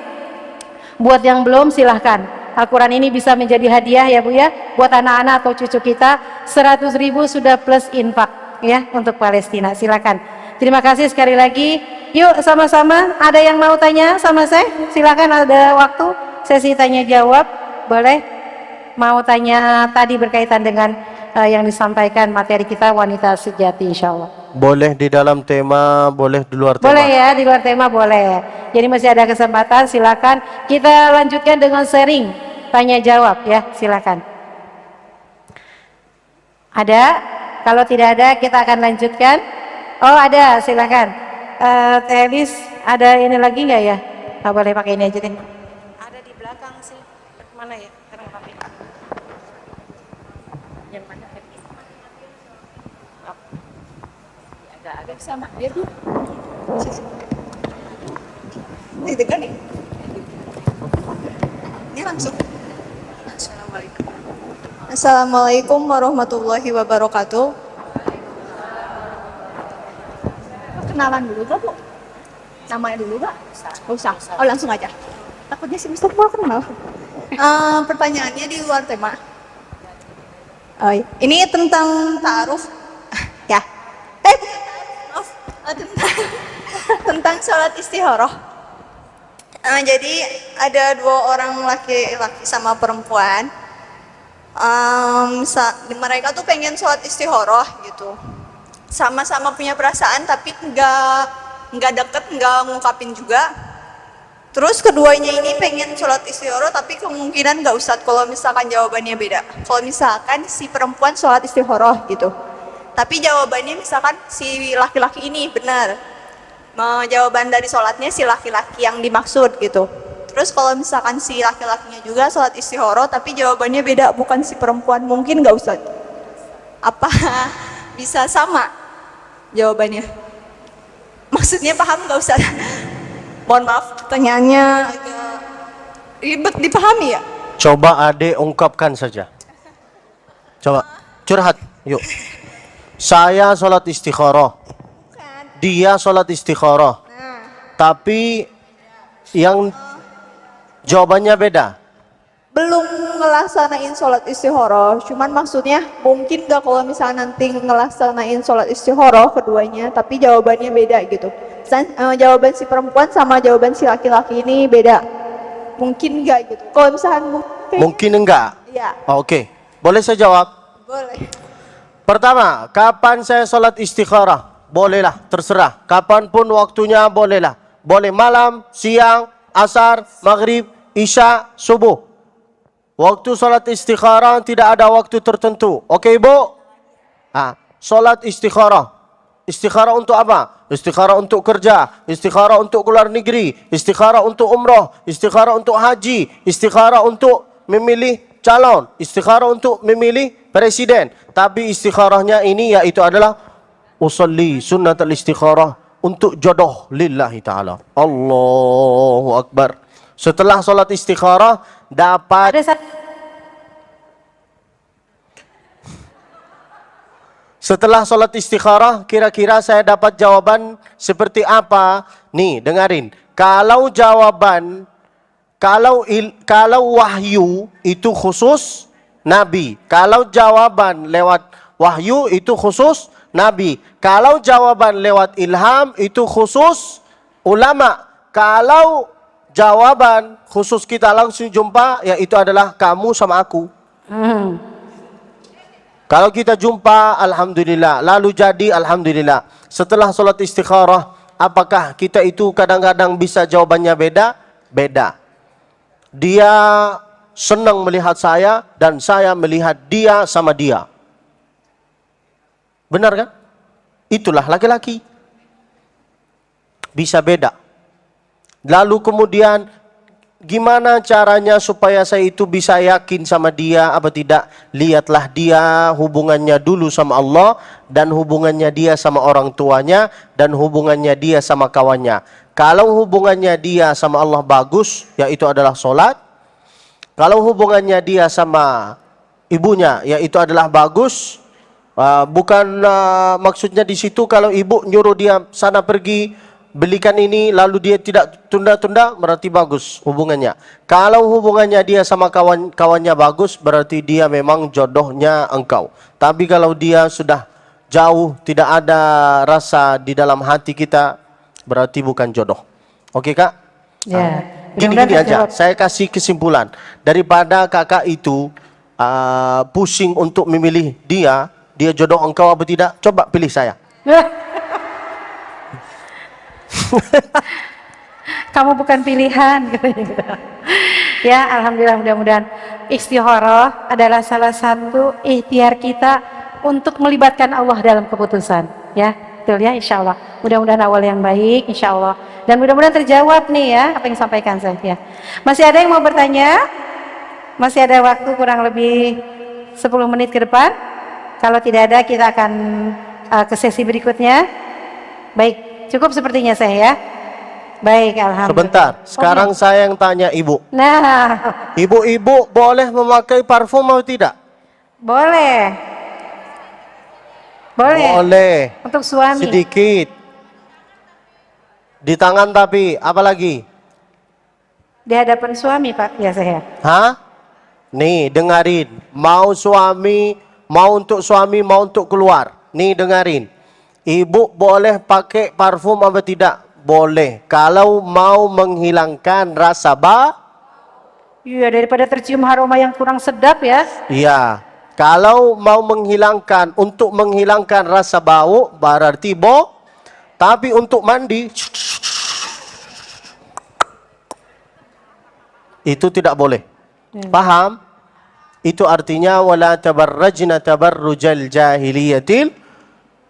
Buat yang belum silahkan. Al-Quran ini bisa menjadi hadiah ya Bu ya, buat anak-anak atau cucu kita. 100.000 sudah plus infak ya untuk Palestina, silakan. Terima kasih sekali lagi. Yuk sama-sama, ada yang mau tanya sama saya? Silakan, ada waktu sesi tanya jawab, boleh? Mau tanya tadi berkaitan dengan yang disampaikan materi kita wanita sejati insya Allah. Boleh di dalam tema, boleh di luar tema. Boleh ya, di luar tema boleh. Jadi masih ada kesempatan, silakan. Kita lanjutkan dengan sharing, tanya jawab ya, silakan. Ada? Kalau tidak ada kita akan lanjutkan. Oh ada, silakan. Teh Elis, ada ini lagi nggak ya? Nggak boleh pakai ini aja deh. Ada di belakang sih. Mana ya? Sekarang pakai. Yang mana? Agak sama. Biar tuh. Ini dekat nih. Ini langsung. Assalamualaikum. Assalamualaikum warahmatullahi wabarakatuh. Kenalan dulu gak Bu? Namanya dulu gak? Usah. Oh langsung aja. Takutnya si Mister mau kenal. Pertanyaannya di luar tema. Oh, ini tentang ta'aruf. Ya. Bukan ta'aruf, maaf. Tentang sholat istikharah. Jadi ada dua orang laki-laki sama perempuan. Mereka tuh pengen sholat istikharah gitu. Sama-sama punya perasaan tapi nggak deket, nggak ngungkapin juga. Terus keduanya ini pengen sholat istikharah tapi kemungkinan nggak Ustadz kalau misalkan jawabannya beda. Kalau misalkan si perempuan sholat istikharah gitu, tapi jawabannya misalkan si laki-laki ini benar, jawaban dari sholatnya si laki-laki yang dimaksud gitu. Terus kalau misalkan si laki-lakinya juga sholat istikharah tapi jawabannya beda, bukan si perempuan, mungkin nggak Ustadz? Apa bisa sama jawabannya? Maksudnya paham nggak Ustaz? Mohon maaf, pertanyaannya agak ribet dipahami ya. Coba Ade ungkapkan saja. Coba curhat, yuk. Saya sholat istikharah, dia sholat istikharah, tapi yang jawabannya beda. Belum ngelaksanain sholat istikharah, cuman maksudnya mungkin gak kalau misalnya nanti ngelaksanain sholat istikharah keduanya tapi jawabannya beda gitu. Jawaban si perempuan sama jawaban si laki-laki ini beda, mungkin gak gitu? Kalau misalnya mungkin enggak? Iya. Oke. Boleh saya jawab? Boleh. Pertama, kapan saya sholat istikharah? bolehlah, terserah. Kapanpun waktunya bolehlah. Boleh malam, siang, asar, maghrib, isya, subuh. Waktu solat istikharah tidak ada waktu tertentu. Oke, Ibu? Solat istikharah. Istikharah untuk apa? Istikharah untuk kerja, istikharah untuk keluar negeri, istikharah untuk umrah, istikharah untuk haji, istikharah untuk memilih calon, istikharah untuk memilih presiden. Tapi istikharahnya ini yaitu adalah usalli sunnatul istikharah untuk jodoh lillahi ta'ala. Allahu Akbar. Setelah solat istikharah dapat Setelah solat istikharah, kira-kira saya dapat jawaban seperti apa? Nih, dengarin. Kalau jawaban, kalau wahyu itu khusus Nabi. Kalau jawaban lewat wahyu itu khusus Nabi. Kalau jawaban lewat ilham itu khusus ulama. Kalau jawaban khusus kita langsung jumpa, yaitu adalah kamu sama aku. Kalau kita jumpa, alhamdulillah. Lalu jadi, alhamdulillah. Setelah solat istikharah, apakah kita itu kadang-kadang bisa jawabannya beda? Beda. Dia senang melihat saya dan saya melihat dia sama dia. Benar kan? Itulah laki-laki. Bisa beda. Lalu kemudian gimana caranya supaya saya itu bisa yakin sama dia apa tidak? Lihatlah dia hubungannya dulu sama Allah, dan hubungannya dia sama orang tuanya, dan hubungannya dia sama kawannya. Kalau hubungannya dia sama Allah bagus, yaitu adalah solat. Kalau hubungannya dia sama ibunya, yaitu adalah bagus. Bukan maksudnya di situ kalau ibu nyuruh dia sana pergi belikan ini, lalu dia tidak tunda-tunda, berarti bagus hubungannya. Kalau hubungannya dia sama kawan-kawannya bagus, berarti dia memang jodohnya engkau. Tapi kalau dia sudah jauh, tidak ada rasa di dalam hati kita, berarti bukan jodoh. Oke, Kak? Ya. Gini-gini aja, saya kasih kesimpulan. Daripada kakak itu pusing untuk memilih dia jodoh engkau apa tidak, coba pilih saya. Kamu bukan pilihan. Ya, alhamdulillah, mudah-mudahan istikharah adalah salah satu ikhtiar kita untuk melibatkan Allah dalam keputusan. Ya, betul ya, insya Allah. Mudah-mudahan awal yang baik, insya Allah. Dan mudah-mudahan terjawab nih ya, apa yang disampaikan saya. Ya. Masih ada yang mau bertanya? Masih ada waktu kurang lebih 10 menit ke depan. Kalau tidak ada, kita akan ke sesi berikutnya. Baik, cukup sepertinya saya ya. Baik, alhamdulillah. Sebentar, sekarang saya yang tanya ibu. Nah, Ibu-ibu boleh memakai parfum atau tidak? boleh. Boleh. Boleh. Untuk suami. Sedikit. Di tangan tapi, apa lagi? Di hadapan suami, Pak, ya saya. Hah? Nih, dengarin. Mau suami, mau untuk suami, mau untuk keluar. Nih, dengarin. Ibu boleh pakai parfum apa tidak? Boleh. Kalau mau menghilangkan rasa Iya, daripada tercium aroma yang kurang sedap ya. Iya. Kalau mau menghilangkan, untuk menghilangkan rasa bau, berarti tapi untuk mandi, itu tidak boleh. Paham? Itu artinya wala tabarrajna tabarrujal jahiliyatil.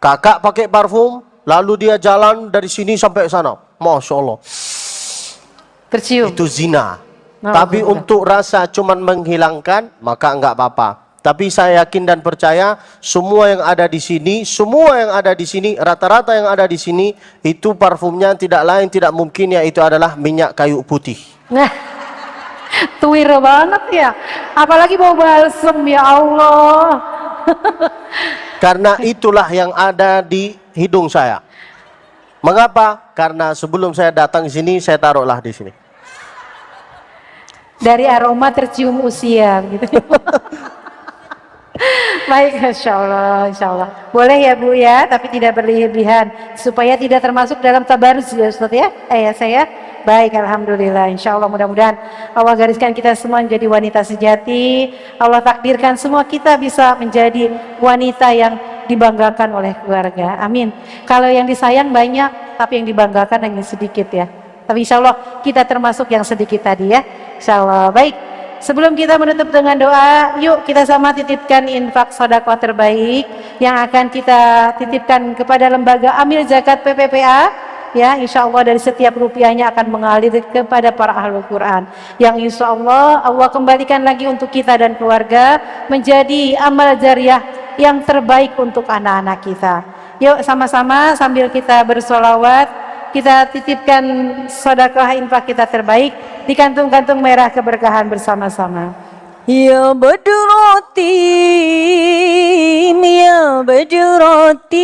Kakak pakai parfum, lalu dia jalan dari sini sampai sana. Masya Allah. Tercium. Itu zina. Nah, Tapi betul. untuk rasa cuman menghilangkan, maka enggak apa-apa. Tapi saya yakin dan percaya semua yang ada di sini, rata-rata yang ada di sini itu parfumnya tidak lain tidak mungkin yaitu adalah minyak kayu putih. Nah, tuwir banget ya. Apalagi bau balsem, ya Allah. Karena itulah yang ada di hidung saya. Mengapa? Karena sebelum saya datang sini saya taruhlah di sini. Dari aroma tercium usia gitu. Baik, insya Allah. Boleh ya Bu ya, tapi tidak berlebihan supaya tidak termasuk dalam tabarus ya Ustaz ya. Saya. Baik, alhamdulillah. Insya Allah mudah-mudahan Allah gariskan kita semua menjadi wanita sejati. Allah takdirkan semua kita bisa menjadi wanita yang dibanggakan oleh keluarga. Amin. Kalau yang disayang banyak, tapi yang dibanggakan hanya sedikit ya. Tapi insya Allah kita termasuk yang sedikit tadi ya. Insya Allah. Baik. Sebelum kita menutup dengan doa, yuk kita sama titipkan infak sedekah terbaik yang akan kita titipkan kepada lembaga Amil Zakat PPPA. Ya, insya Allah dari setiap rupiahnya akan mengalir kepada para ahlul Quran. Yang insya Allah Allah kembalikan lagi untuk kita dan keluarga menjadi amal jariah yang terbaik untuk anak-anak kita. Yuk sama-sama sambil kita bersolawat, kita titipkan sedekah infak kita terbaik di kantung-kantung merah keberkahan bersama-sama. Ya Badrotin, ya Badrotin,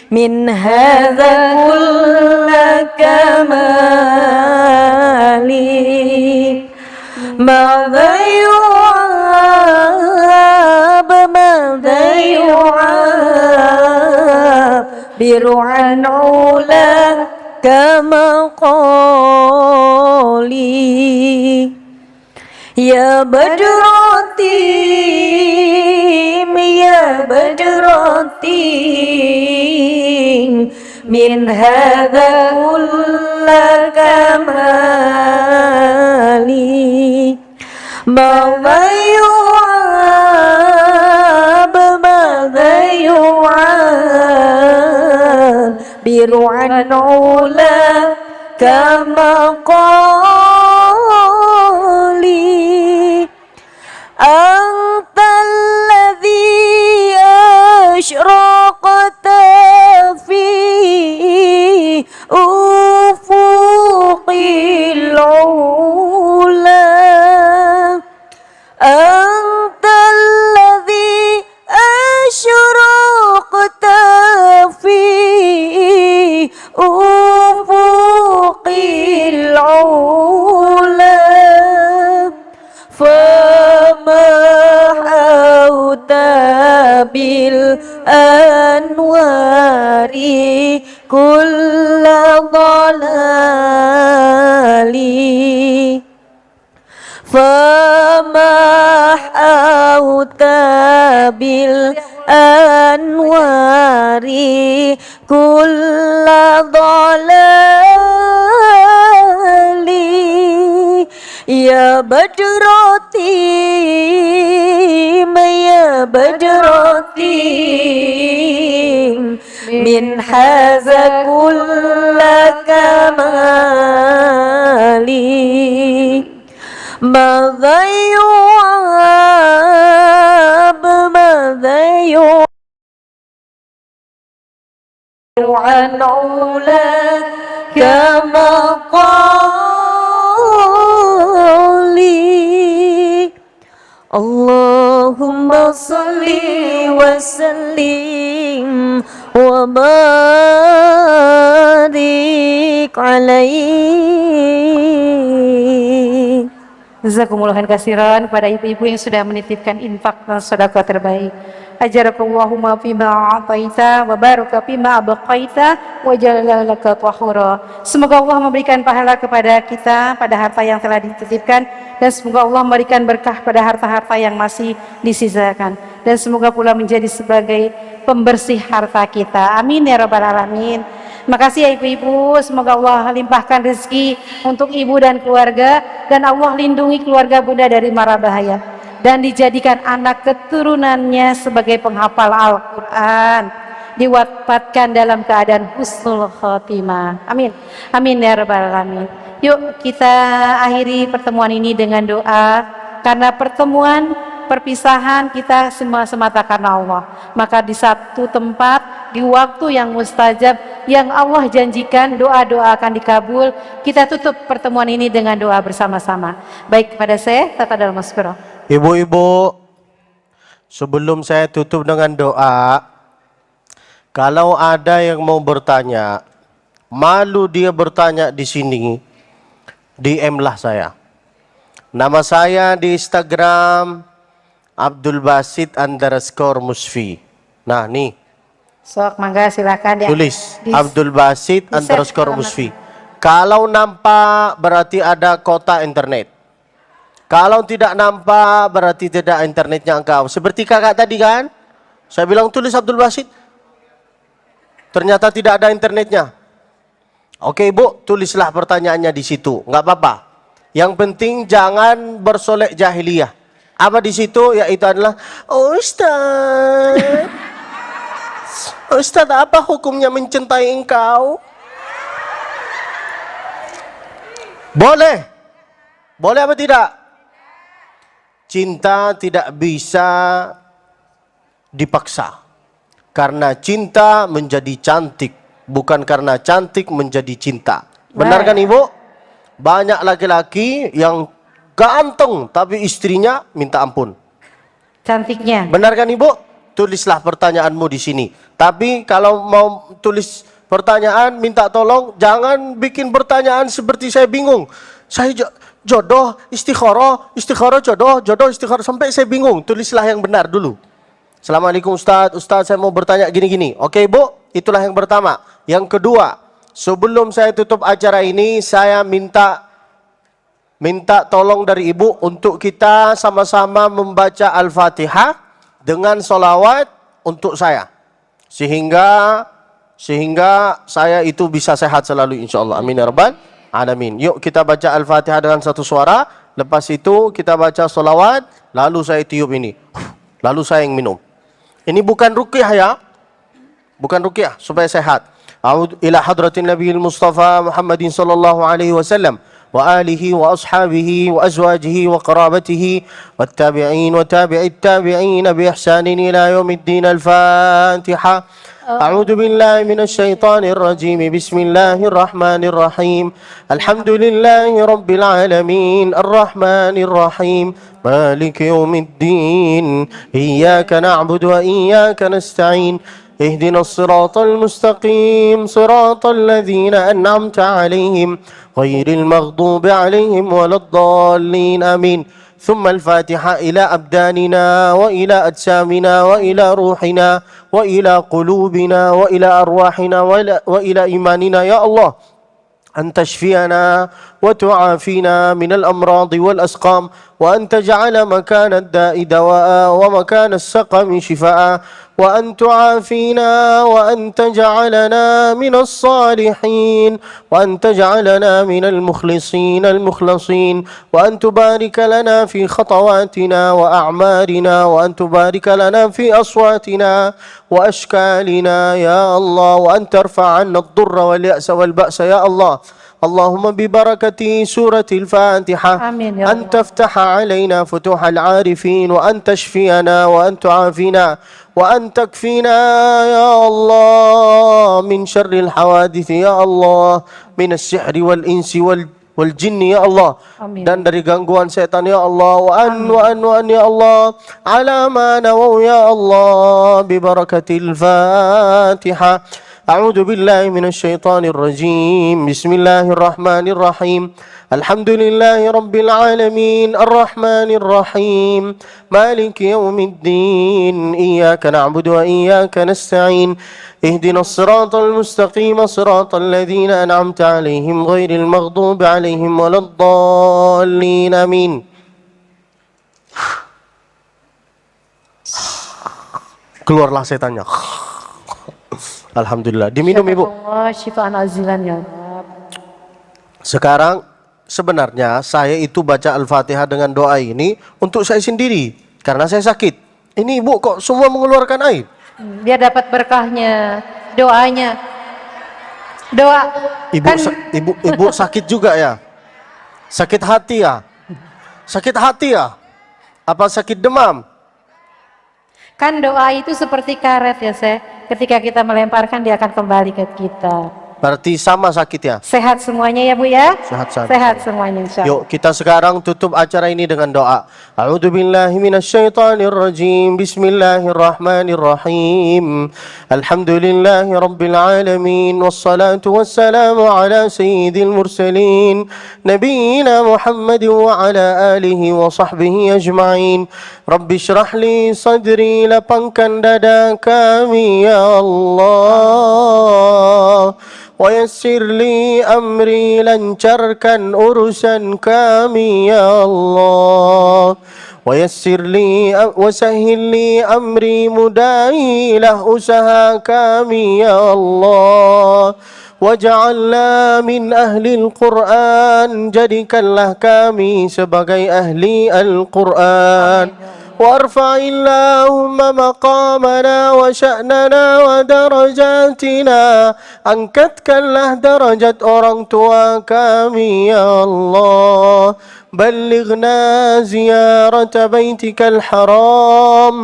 min hadza kulla kamali, madza yu'ab, madza yu'ab, bir'an ula kama qali. Ya Badrotin, ya Badrotin, min hadza kulla kamali, madza yu'ab, madza yu'ab, bir'an ula kama qali. Anta alladhi ashraqta fi ufuqil ula, anta alladhi ashraqta fi ufuqil ula, famahauta bil anwari kulla dhalali, famahauta bil anwari kulla dhalali. Ya Badrotin, ya Badrotin, min hadza kulla kamali, madza yu'ab, madza yu'an ula kama qali. Allahumma salli wa sallim wa barik alaihi. Jazakumullah khairan kepada ibu-ibu yang sudah menitipkan infak dan sedekah terbaik. Ajarakallahu fima ataita wa baraka fima abqaita wa jalalaka tahura. Semoga Allah memberikan pahala kepada kita pada harta yang telah dititipkan, dan semoga Allah memberikan berkah pada harta-harta yang masih disisakan, dan semoga pula menjadi sebagai pembersih harta kita. Amin ya rabbal alamin. Makasih ya ibu-ibu, semoga Allah limpahkan rezeki untuk ibu dan keluarga, dan Allah lindungi keluarga bunda dari mara bahaya, dan dijadikan anak keturunannya sebagai penghafal Al-Quran, diwafatkan dalam keadaan husnul khotimah. Amin. Amin ya rabbal alamin. Yuk kita akhiri pertemuan ini dengan doa, karena pertemuan perpisahan kita semua semata karena Allah. Maka di satu tempat, di waktu yang mustajab, yang Allah janjikan doa-doa akan dikabul, kita tutup pertemuan ini dengan doa bersama-sama. Baik, kepada saya tafadhal maskurah. Ibu-ibu, sebelum saya tutup dengan doa, kalau ada yang mau bertanya, malu dia bertanya di sini, DM-lah saya. Nama saya di Instagram Abdul Basit _Musfi. Nah nih, Sok, mangga silakan ya. tulis Abdul Basit _ Musfi. Kalau nampak berarti ada kota internet. Kalau tidak nampak berarti tidak internetnya engkau. Seperti kakak tadi kan? Saya bilang tulis Abdul Basit. Ternyata tidak ada internetnya. Oke Ibu, tulislah pertanyaannya di situ. Enggak apa-apa. Yang penting jangan bersolek jahiliyah. Apa di situ? Yaitu adalah Ustaz. Ustaz, apa hukumnya mencintai engkau? Boleh. Boleh apa tidak? Cinta tidak bisa dipaksa. Karena cinta menjadi cantik, bukan karena cantik menjadi cinta. Benar kan Ibu? Banyak laki-laki yang ganteng tapi istrinya minta ampun. Cantiknya. Benar kan Ibu? Tulislah pertanyaanmu di sini. Tapi kalau mau tulis pertanyaan minta tolong jangan bikin pertanyaan seperti saya bingung. Saya jodoh, istikharah, jodoh, istikharah sampai saya bingung. Tulislah yang benar dulu. Assalamualaikum Ustaz, saya mau bertanya gini-gini. Oke Bu, itulah yang pertama. Yang kedua, sebelum saya tutup acara ini, saya minta tolong dari Ibu untuk kita sama-sama membaca Al-Fatihah dengan solawat untuk saya. Sehingga saya itu bisa sehat selalu insyaAllah. Amin ya Rabbal Alamin. Yuk kita baca Al-Fatihah dengan satu suara. Lepas itu kita baca solawat. Lalu saya tiup ini. Lalu saya yang minum. Ini bukan ruqyah ya. Bukan ruqyah supaya sehat. A'udzu ila hadratin Nabiyil Mustafa Muhammadin sallallahu alaihi wasallam wa alihi wa ashabihi wa azwajihi wa qarabatihi wat tabi'in wa tabi'it tabi'in bi ihsanin ila yaumiddin. Al-Fatihah. أعوذ بالله من الشيطان الرجيم بسم الله الرحمن الرحيم الحمد لله رب العالمين الرحمن الرحيم مالك يوم الدين إياك نعبد وإياك نستعين اهدنا الصراط المستقيم صراط الذين أنعمت عليهم غير المغضوب عليهم ولا الضالين آمين. ثم الفاتحة إلى أبداننا وإلى أجسامنا وإلى روحنا وإلى قلوبنا وإلى أرواحنا وإلى إيماننا يا الله أن تشفينا وتعافينا من الأمراض والأسقام وأن تجعل مكان الداء دواء ومكان السقم شفاء وأن تعافينا وأن تجعلنا من الصالحين وأن تجعلنا من المخلصين وأن تبارك لنا في خطواتنا وأعمارنا وأن تبارك لنا في أصواتنا وأشكالنا يا الله وأن ترفع عنا الضر واليأس والبأس يا الله. اللهم ببركة سورة الفاتحة آمين يا أن الله. تفتح علينا فتوح العارفين وأن تشفينا وأن تعافينا وأن تكفينا يا الله من شر الحوادث يا الله من السحر والإنس والجن ya Allah. Amin. Dan dari gangguan setan ya Allah wa an ya Allah ala ma nawaw ya Allah bi barakatil Fatihah. أعوذ بالله من الشيطان الرجيم بسم الله الرحمن الرحيم الحمد لله رب العالمين الرحمن الرحيم مالك يوم الدين إياك نعبد وإياك نستعين اهدنا الصراط المستقيم صراط الذين أنعمت عليهم غير المغضوب عليهم ولا الضالين آمين. Keluarlah setannya. Alhamdulillah. Diminum Ibu. Allah syifaan azilan ya Rabb. Sekarang sebenarnya saya itu baca Al-Fatihah dengan doa ini untuk saya sendiri karena saya sakit. Ini Ibu kok semua mengeluarkan air? Biar dapat berkahnya, doanya. Doa. Ibu sakit juga ya? Sakit hati ya? Sakit hati ya? Apa sakit demam? Kan doa itu seperti karet ya, ketika kita melemparkan dia akan kembali ke kita. Berarti sama sakitnya. Sehat semuanya ya Bu ya? Sehat. Sehat semuanya insya Allah. Yuk kita sekarang tutup acara ini dengan doa. A'udzu billahi minasyaitonir rajim. Bismillahirrahmanirrahim. Alhamdulillahi rabbil alamin wassalatu wassalamu ala sayyidil mursalin nabiyina Muhammad wa ala alihi wa sahbihi ajma'in. Rabbi shrah li sadri, lapangkan dada kami ya Allah. ويسر لي أمري lancarkan urusan kami ya Allah ويسر لي وسهل لي أمري mudahilah usaha kami ya Allah waj'alna min ahli al-Quran jadikanlah kami sebagai ahli Al-Quran وارفع اللهم مقامنا وشأننا ودرجاتنا angkatkanlah derajat orang tua kami ya Allah بلغنا زيارة بيتك الحرام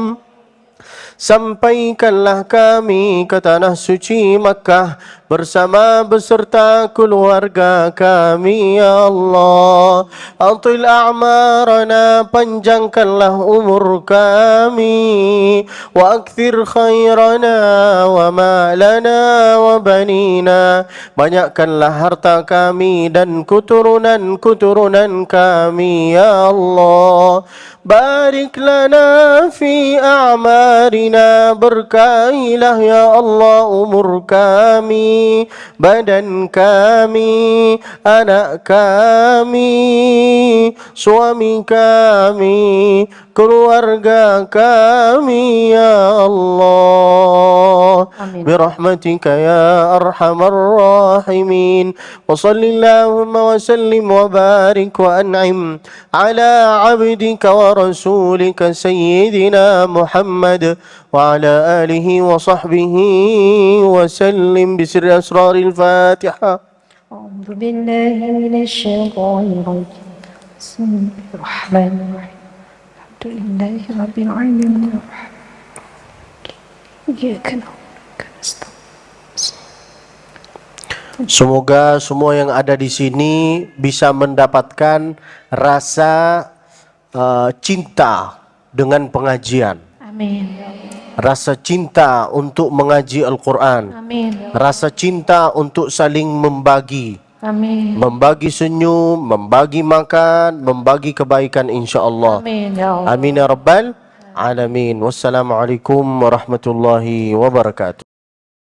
sampaikanlah kami ke tanah suci Makkah bersama beserta keluarga kami ya Allah atil a'marana panjangkanlah umur kami wa akthir khairana wa malana wa banina banyakkanlah harta kami dan keturunan kami ya Allah barik lana fi a'marina berkahilah ya Allah umur kami badan kami anak kami suami kami keluarga kami ya Allah Amin. birahmatika ya arhamar rahimin wa sallallahu wa sallim wa barik wa an'im ala abdika wa rasulika sayyidina Muhammad wa ala alihi wa sahbihi wa sallim bisirri asraril Fatiha. أعوذ بالله من الشيطان الرجيم بسم الله الرحمن الرحيم الحمد لله رب العالمين إياك نعبد ونستعين Semoga semua yang ada di sini bisa mendapatkan rasa cinta dengan pengajian, Amin ya Allah. rasa cinta untuk mengaji Al-Quran, Amin ya Allah. rasa cinta untuk saling membagi, Amin. membagi senyum, membagi makan, membagi kebaikan insya-Allah. Amin ya Allah. Amin ya rabbal alamin. Wassalamualaikum warahmatullahi wabarakatuh.